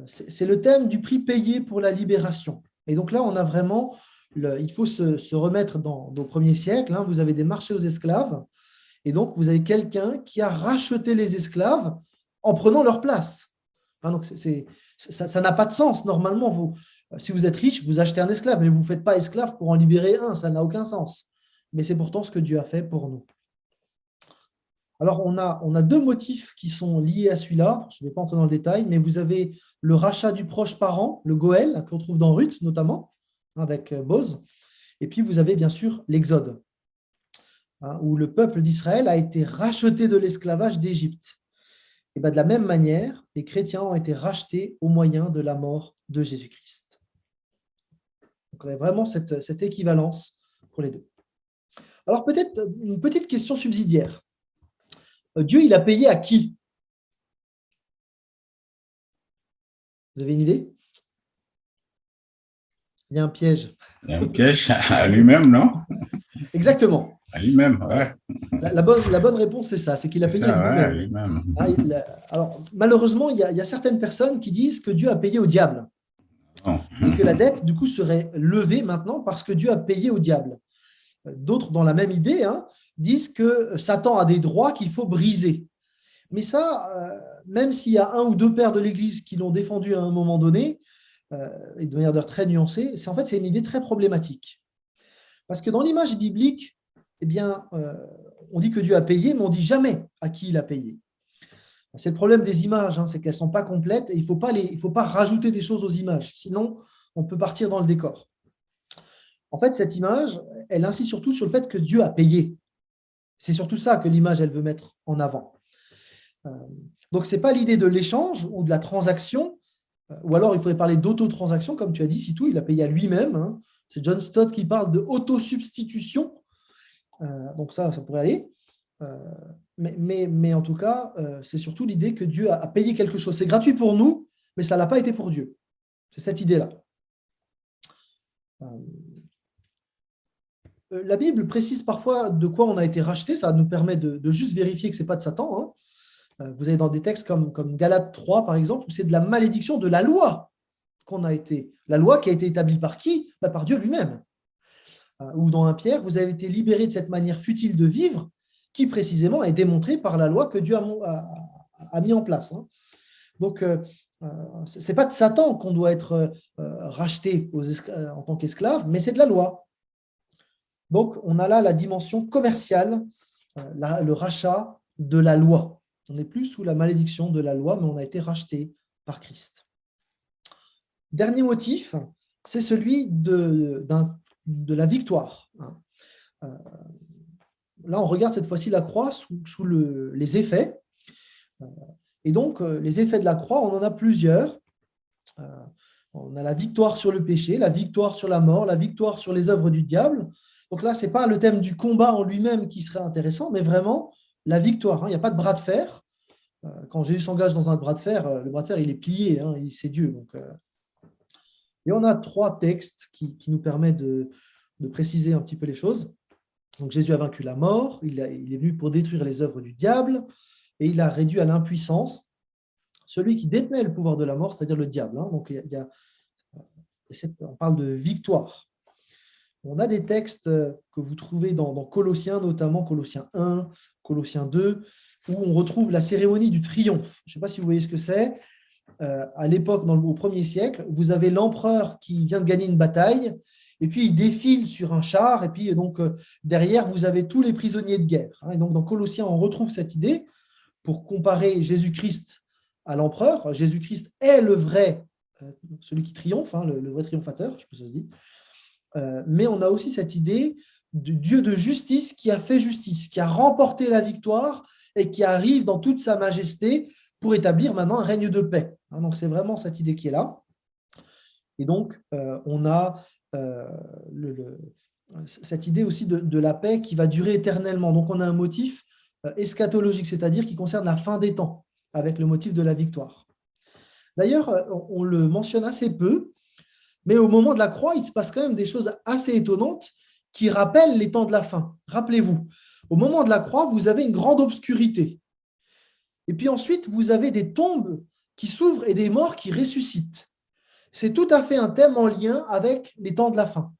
Speaker 1: C'est le thème du prix payé pour la libération. Et donc là, on a vraiment, il faut se remettre dans nos premiers siècles. Hein. Vous avez des marchés aux esclaves. Et donc, vous avez quelqu'un qui a racheté les esclaves en prenant leur place. Hein, donc, ça n'a pas de sens. Normalement, si vous êtes riche, vous achetez un esclave, mais vous ne faites pas esclave pour en libérer un. Ça n'a aucun sens. Mais c'est pourtant ce que Dieu a fait pour nous. Alors, on a deux motifs qui sont liés à celui-là. Je ne vais pas entrer dans le détail, mais vous avez le rachat du proche parent, le Goël, qu'on trouve dans Ruth notamment, avec Boz. Et puis, vous avez bien sûr l'Exode, où le peuple d'Israël a été racheté de l'esclavage d'Égypte. Et bien, de la même manière, les chrétiens ont été rachetés au moyen de la mort de Jésus-Christ. Donc, on a vraiment cette équivalence pour les deux. Alors, peut-être une petite question subsidiaire. Dieu, il a payé à qui? Vous avez une idée? Il y a un piège.
Speaker 5: Il y a un piège à lui-même, non?
Speaker 1: Exactement.
Speaker 5: À lui-même, ouais.
Speaker 1: La bonne réponse, c'est ça, c'est qu'il a payé à lui-même. Alors, malheureusement, il y a certaines personnes qui disent que Dieu a payé au diable. Oh. Et que la dette, du coup, serait levée maintenant parce que Dieu a payé au diable. D'autres, dans la même idée, disent que Satan a des droits qu'il faut briser. Mais ça, même s'il y a un ou deux pères de l'Église qui l'ont défendu à un moment donné, et de manière très nuancée, c'est une idée très problématique. Parce que dans l'image biblique, eh bien, on dit que Dieu a payé, mais on ne dit jamais à qui il a payé. C'est le problème des images, c'est qu'elles ne sont pas complètes et il ne faut pas rajouter des choses aux images. Sinon, on peut partir dans le décor. En fait, cette image, elle insiste surtout sur le fait que Dieu a payé. C'est surtout ça que l'image, elle veut mettre en avant. Donc, ce n'est pas l'idée de l'échange ou de la transaction, ou alors il faudrait parler d'autotransaction, comme tu as dit, si tout, il a payé à lui-même. C'est John Stott qui parle de autosubstitution. Donc ça pourrait aller. Mais en tout cas, c'est surtout l'idée que Dieu a payé quelque chose. C'est gratuit pour nous, mais ça ne l'a pas été pour Dieu. C'est cette idée-là. La Bible précise parfois de quoi on a été racheté. Ça nous permet de juste vérifier que ce n'est pas de Satan. Vous avez dans des textes comme Galates 3, par exemple, où c'est de la malédiction de la loi qu'on a été. La loi qui a été établie par qui? Par Dieu lui-même. Ou dans 1 Pierre, vous avez été libérés de cette manière futile de vivre qui précisément est démontrée par la loi que Dieu a mis en place. Donc, ce n'est pas de Satan qu'on doit être racheté en tant qu'esclave, mais c'est de la loi. Donc, on a là la dimension commerciale, le rachat de la loi. On n'est plus sous la malédiction de la loi, mais on a été racheté par Christ. Dernier motif, c'est celui de la victoire. Là, on regarde cette fois-ci la croix sous les effets. Et donc, les effets de la croix, on en a plusieurs. On a la victoire sur le péché, la victoire sur la mort, la victoire sur les œuvres du diable. Donc là, ce n'est pas le thème du combat en lui-même qui serait intéressant, mais vraiment la victoire. Il n'y a pas de bras de fer. Quand Jésus s'engage dans un bras de fer, le bras de fer, il est plié, c'est Dieu. Donc, et on a 3 textes qui nous permettent de préciser un petit peu les choses. Donc, Jésus a vaincu la mort, il est venu pour détruire les œuvres du diable, et il a réduit à l'impuissance celui qui détenait le pouvoir de la mort, c'est-à-dire le diable. Donc, on parle de victoire. On a des textes que vous trouvez dans Colossiens, notamment Colossiens 1, Colossiens 2, où on retrouve la cérémonie du triomphe. Je ne sais pas si vous voyez ce que c'est. À l'époque, au 1er siècle, vous avez l'empereur qui vient de gagner une bataille, et puis il défile sur un char, et puis donc, derrière, vous avez tous les prisonniers de guerre. Et donc, dans Colossiens, on retrouve cette idée pour comparer Jésus-Christ à l'empereur. Jésus-Christ est le vrai, celui qui triomphe, le vrai triomphateur, je sais pas si ça se dit. Mais on a aussi cette idée de Dieu de justice qui a fait justice, qui a remporté la victoire et qui arrive dans toute sa majesté pour établir maintenant un règne de paix. Donc, c'est vraiment cette idée qui est là. Et donc, on a cette idée aussi de la paix qui va durer éternellement. Donc, on a un motif eschatologique, c'est-à-dire qui concerne la fin des temps, avec le motif de la victoire. D'ailleurs, on le mentionne assez peu, mais au moment de la croix, il se passe quand même des choses assez étonnantes qui rappellent les temps de la fin. Rappelez-vous, au moment de la croix, vous avez une grande obscurité. Et puis ensuite, vous avez des tombes qui s'ouvrent et des morts qui ressuscitent. C'est tout à fait un thème en lien avec les temps de la fin.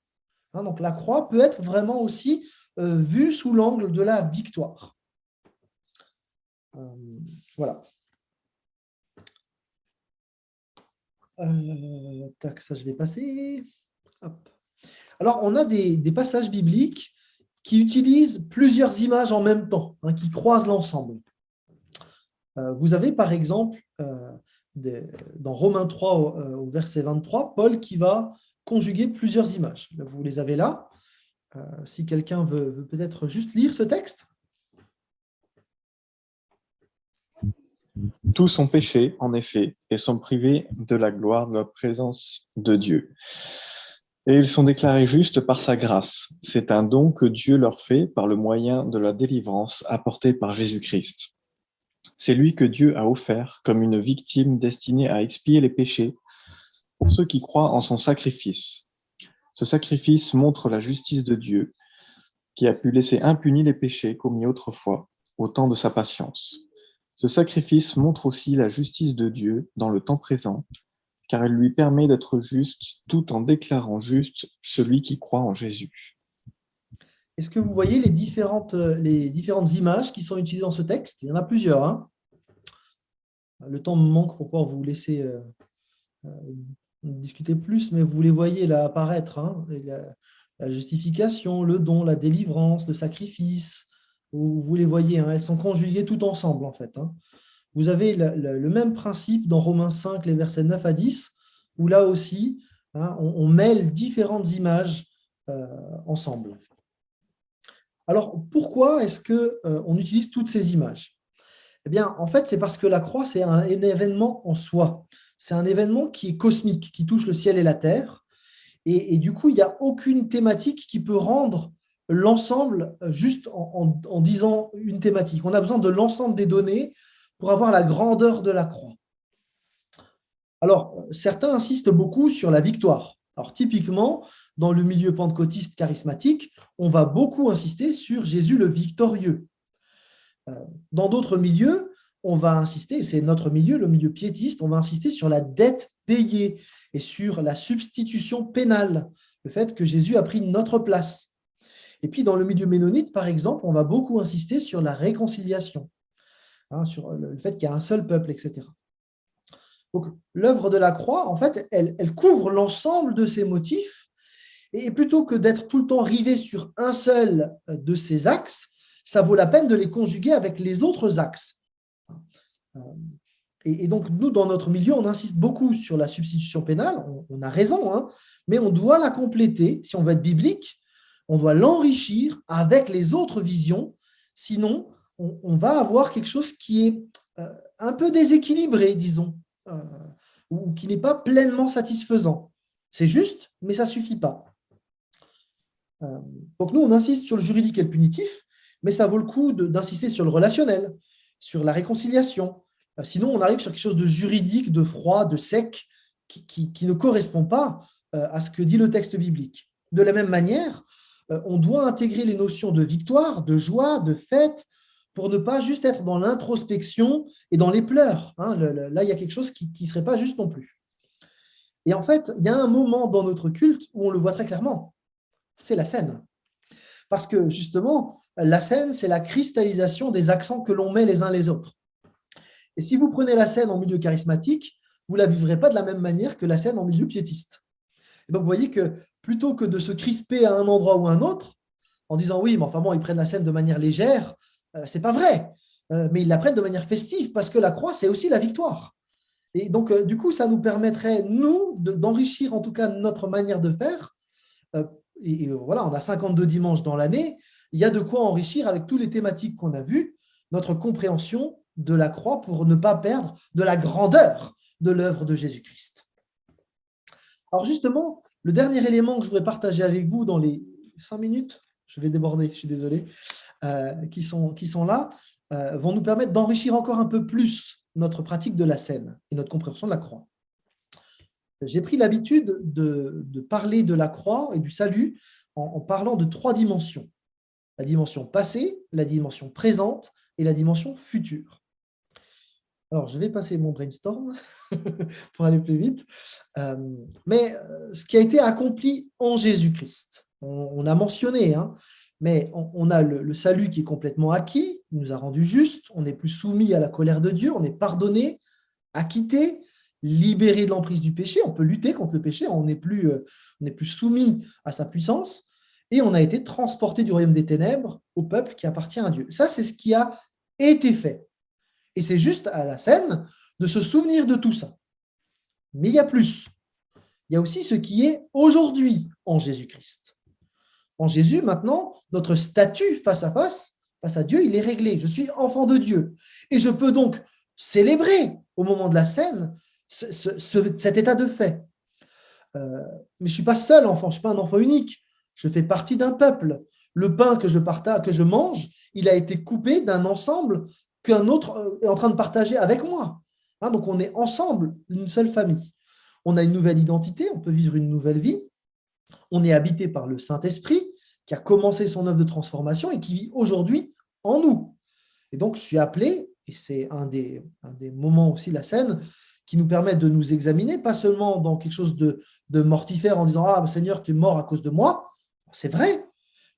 Speaker 1: Donc la croix peut être vraiment aussi vue sous l'angle de la victoire. Voilà. Ça, je vais passer. Hop. Alors, on a des passages bibliques qui utilisent plusieurs images en même temps, qui croisent l'ensemble. Vous avez par exemple, dans Romains 3 au verset 23, Paul qui va conjuguer plusieurs images. Vous les avez là. Si quelqu'un veut peut-être juste lire ce texte.
Speaker 6: Tous ont péché, en effet, et sont privés de la gloire de la présence de Dieu. Et ils sont déclarés justes par sa grâce. C'est un don que Dieu leur fait par le moyen de la délivrance apportée par Jésus-Christ. C'est lui que Dieu a offert comme une victime destinée à expier les péchés pour ceux qui croient en son sacrifice. Ce sacrifice montre la justice de Dieu, qui a pu laisser impunis les péchés commis autrefois, au temps de sa patience. Ce sacrifice montre aussi la justice de Dieu dans le temps présent, car elle lui permet d'être juste tout en déclarant juste celui qui croit en Jésus.
Speaker 1: Est-ce que vous voyez les différentes images qui sont utilisées dans ce texte? Il y en a plusieurs. Le temps me manque pour pouvoir vous laisser discuter plus, mais vous les voyez là apparaître. La justification, le don, la délivrance, le sacrifice. Vous les voyez, elles sont conjuguées tout ensemble en fait. Vous avez le même principe dans Romains 5, les versets 9 à 10, où là aussi, on mêle différentes images ensemble. Alors, pourquoi est-ce qu'on utilise toutes ces images? Eh bien, en fait, c'est parce que la croix, c'est un événement en soi. C'est un événement qui est cosmique, qui touche le ciel et la terre. Et du coup, il n'y a aucune thématique qui peut rendre l'ensemble juste en disant une thématique. On a besoin de l'ensemble des données pour avoir la grandeur de la croix. Alors, certains insistent beaucoup sur la victoire. Alors, typiquement, dans le milieu pentecôtiste charismatique, on va beaucoup insister sur Jésus le victorieux. Dans d'autres milieux, on va insister, c'est notre milieu, le milieu piétiste, on va insister sur la dette payée et sur la substitution pénale, le fait que Jésus a pris notre place. Et puis, dans le milieu ménonite, par exemple, on va beaucoup insister sur la réconciliation, sur le fait qu'il y a un seul peuple, etc. Donc, l'œuvre de la croix, en fait, elle couvre l'ensemble de ces motifs, et plutôt que d'être tout le temps rivé sur un seul de ces axes, ça vaut la peine de les conjuguer avec les autres axes. Et donc, nous, dans notre milieu, on insiste beaucoup sur la substitution pénale, on a raison, mais on doit la compléter, si on veut être biblique, on doit l'enrichir avec les autres visions, sinon on va avoir quelque chose qui est un peu déséquilibré, disons, ou qui n'est pas pleinement satisfaisant. C'est juste, mais ça ne suffit pas. Donc nous, on insiste sur le juridique et le punitif, mais ça vaut le coup d'insister sur le relationnel, sur la réconciliation. Sinon, on arrive sur quelque chose de juridique, de froid, de sec, qui ne correspond pas à ce que dit le texte biblique. De la même manière, on doit intégrer les notions de victoire, de joie, de fête, pour ne pas juste être dans l'introspection et dans les pleurs. Là, il y a quelque chose qui ne serait pas juste non plus. Et en fait, il y a un moment dans notre culte où on le voit très clairement, c'est la scène. Parce que justement, la scène, c'est la cristallisation des accents que l'on met les uns les autres. Et si vous prenez la scène en milieu charismatique, vous ne la vivrez pas de la même manière que la scène en milieu piétiste. Et donc, vous voyez que plutôt que de se crisper à un endroit ou à un autre, en disant oui, mais enfin bon, ils prennent la scène de manière légère, c'est pas vrai, mais ils la prennent de manière festive parce que la croix, c'est aussi la victoire. Et donc, du coup, ça nous permettrait, nous, d'enrichir en tout cas notre manière de faire. Et voilà, on a 52 dimanches dans l'année, il y a de quoi enrichir avec toutes les thématiques qu'on a vues, notre compréhension de la croix pour ne pas perdre de la grandeur de l'œuvre de Jésus-Christ. Alors justement, le dernier élément que je voudrais partager avec vous dans les 5 minutes, je vais déborder, je suis désolé, qui sont là, vont nous permettre d'enrichir encore un peu plus notre pratique de la scène et notre compréhension de la croix. J'ai pris l'habitude de parler de la croix et du salut en parlant de 3 dimensions. La dimension passée, la dimension présente et la dimension future. Alors, je vais passer mon brainstorm pour aller plus vite. Mais ce qui a été accompli en Jésus-Christ, on a mentionné, mais on a le salut qui est complètement acquis, il nous a rendus justes, on n'est plus soumis à la colère de Dieu, on est pardonné, acquitté, libéré de l'emprise du péché, on peut lutter contre le péché, on n'est plus soumis à sa puissance, et on a été transporté du royaume des ténèbres au peuple qui appartient à Dieu. Ça, c'est ce qui a été fait. Et c'est juste à la scène de se souvenir de tout ça. Mais il y a plus. Il y a aussi ce qui est aujourd'hui en Jésus-Christ. En Jésus, maintenant, notre statut face à Dieu, il est réglé. Je suis enfant de Dieu. Et je peux donc célébrer au moment de la scène cet état de fait. Mais je ne suis pas seul enfant, je ne suis pas un enfant unique. Je fais partie d'un peuple. Le pain que je mange, il a été coupé d'un ensemble qu'un autre est en train de partager avec moi. Donc, on est ensemble, une seule famille. On a une nouvelle identité, on peut vivre une nouvelle vie. On est habité par le Saint-Esprit qui a commencé son œuvre de transformation et qui vit aujourd'hui en nous. Et donc, je suis appelé, et c'est un des moments aussi, la scène, qui nous permet de nous examiner, pas seulement dans quelque chose de mortifère en disant « Ah, Seigneur, tu es mort à cause de moi », c'est vrai,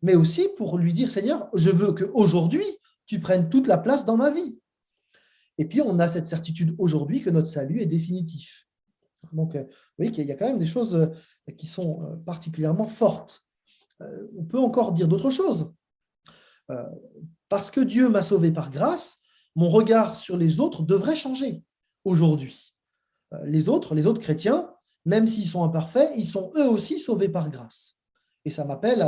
Speaker 1: mais aussi pour lui dire « Seigneur, je veux qu'aujourd'hui, tu prennes toute la place dans ma vie ». Et puis, on a cette certitude aujourd'hui que notre salut est définitif. Donc, vous voyez qu'il y a quand même des choses qui sont particulièrement fortes. On peut encore dire d'autres choses. Parce que Dieu m'a sauvé par grâce, mon regard sur les autres devrait changer aujourd'hui. Les autres chrétiens, même s'ils sont imparfaits, ils sont eux aussi sauvés par grâce. Et ça m'appelle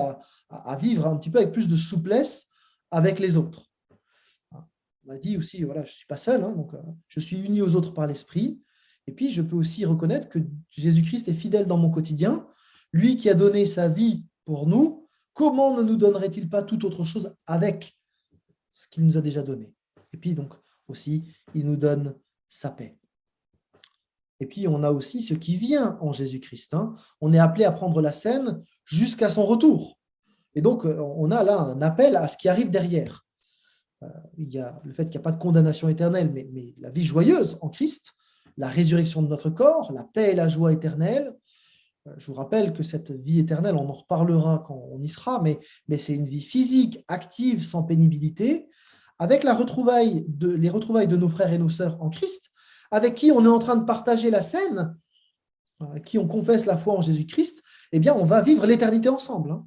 Speaker 1: à vivre un petit peu avec plus de souplesse avec les autres. On m'a dit aussi, voilà, je ne suis pas seul, donc je suis uni aux autres par l'Esprit. Et puis, je peux aussi reconnaître que Jésus-Christ est fidèle dans mon quotidien. Lui qui a donné sa vie pour nous, comment ne nous donnerait-il pas toute autre chose avec ce qu'il nous a déjà donné? Et puis, donc, aussi, il nous donne sa paix. Et puis, on a aussi ce qui vient en Jésus-Christ. On est appelé à prendre la scène jusqu'à son retour. Et donc, on a là un appel à ce qui arrive derrière. Il y a le fait qu'il n'y a pas de condamnation éternelle, mais la vie joyeuse en Christ, la résurrection de notre corps, la paix et la joie éternelle. Je vous rappelle que cette vie éternelle, on en reparlera quand on y sera, mais c'est une vie physique, active, sans pénibilité, avec les retrouvailles de nos frères et nos sœurs en Christ, avec qui on est en train de partager la scène, avec qui on confesse la foi en Jésus-Christ, eh bien, on va vivre l'éternité ensemble,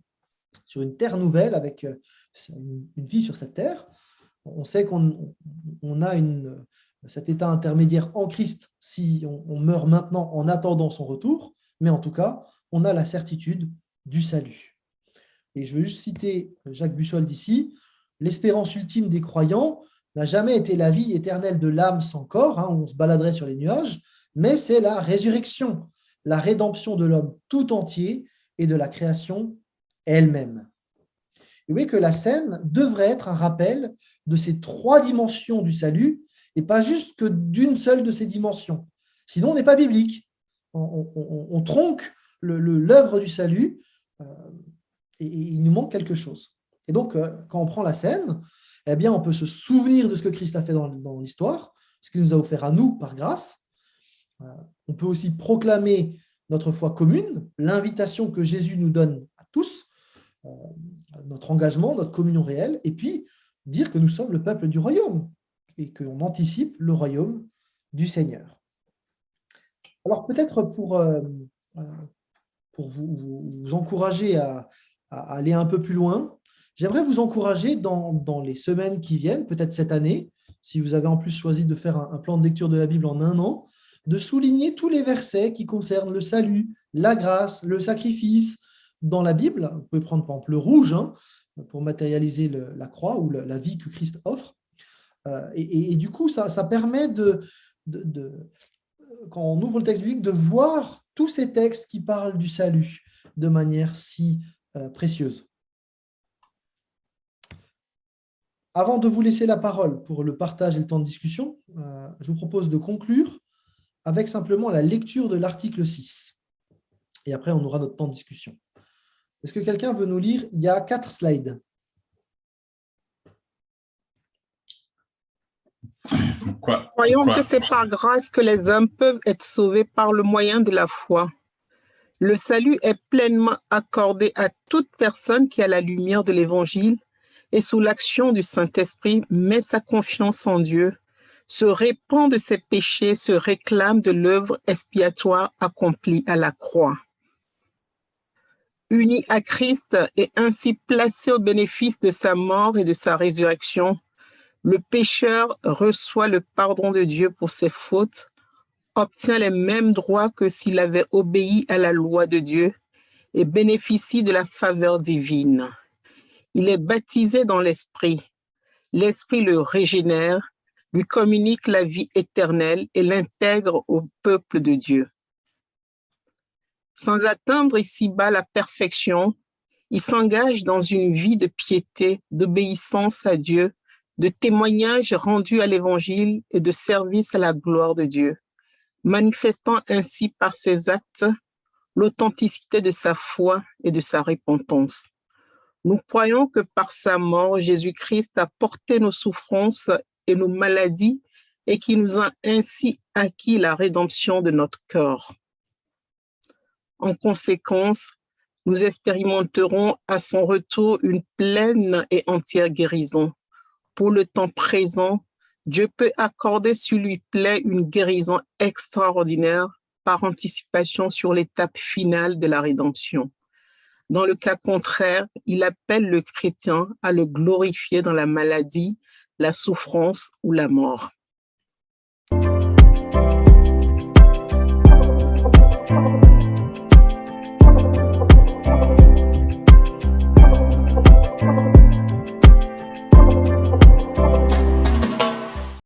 Speaker 1: sur une terre nouvelle, avec une vie sur cette terre. On sait qu'on a cet état intermédiaire en Christ si on meurt maintenant en attendant son retour, mais en tout cas, on a la certitude du salut. Et je veux juste citer Jacques Buchol d'ici, l'espérance ultime des croyants n'a jamais été la vie éternelle de l'âme sans corps, où on se baladerait sur les nuages, mais c'est la résurrection, la rédemption de l'homme tout entier et de la création elle-même. Et vous voyez que la scène devrait être un rappel de ces 3 dimensions du salut et pas juste que d'une seule de ces dimensions. Sinon, on n'est pas biblique. On tronque l'œuvre du salut et il nous manque quelque chose. Et donc, quand on prend la scène, eh bien, on peut se souvenir de ce que Christ a fait dans l'histoire, ce qu'il nous a offert à nous par grâce. On peut aussi proclamer notre foi commune, l'invitation que Jésus nous donne à tous, notre engagement, notre communion réelle, et puis dire que nous sommes le peuple du royaume et qu'on anticipe le royaume du Seigneur. Alors peut-être pour vous encourager à aller un peu plus loin, j'aimerais vous encourager dans les semaines qui viennent, peut-être cette année, si vous avez en plus choisi de faire un plan de lecture de la Bible en 1 an, de souligner tous les versets qui concernent le salut, la grâce, le sacrifice, dans la Bible. Vous pouvez prendre par exemple le rouge pour matérialiser la croix ou la vie que Christ offre. Et du coup, ça permet quand on ouvre le texte biblique, de voir tous ces textes qui parlent du salut de manière si précieuse. Avant de vous laisser la parole pour le partage et le temps de discussion, je vous propose de conclure avec simplement la lecture de l'article 6. Et après, on aura notre temps de discussion. Est-ce que quelqu'un veut nous lire? Il y a 4 slides.
Speaker 3: Croyons que c'est par grâce que les hommes peuvent être sauvés par le moyen de la foi. Le salut est pleinement accordé à toute personne qui, à la lumière de l'Évangile et sous l'action du Saint-Esprit, met sa confiance en Dieu, se répand de ses péchés, se réclame de l'œuvre expiatoire accomplie à la croix. Uni à Christ et ainsi placé au bénéfice de sa mort et de sa résurrection, le pécheur reçoit le pardon de Dieu pour ses fautes, obtient les mêmes droits que s'il avait obéi à la loi de Dieu et bénéficie de la faveur divine. Il est baptisé dans l'Esprit. L'Esprit le régénère, lui communique la vie éternelle et l'intègre au peuple de Dieu. Sans atteindre ici-bas la perfection, il s'engage dans une vie de piété, d'obéissance à Dieu, de témoignage rendu à l'Évangile et de service à la gloire de Dieu, manifestant ainsi par ses actes l'authenticité de sa foi et de sa repentance. Nous croyons que par sa mort, Jésus-Christ a porté nos souffrances et nos maladies et qu'il nous a ainsi acquis la rédemption de notre corps. En conséquence, nous expérimenterons à son retour une pleine et entière guérison. Pour le temps présent, Dieu peut accorder s'il lui plaît une guérison extraordinaire par anticipation sur l'étape finale de la rédemption. Dans le cas contraire, il appelle le chrétien à le glorifier dans la maladie, la souffrance ou la mort.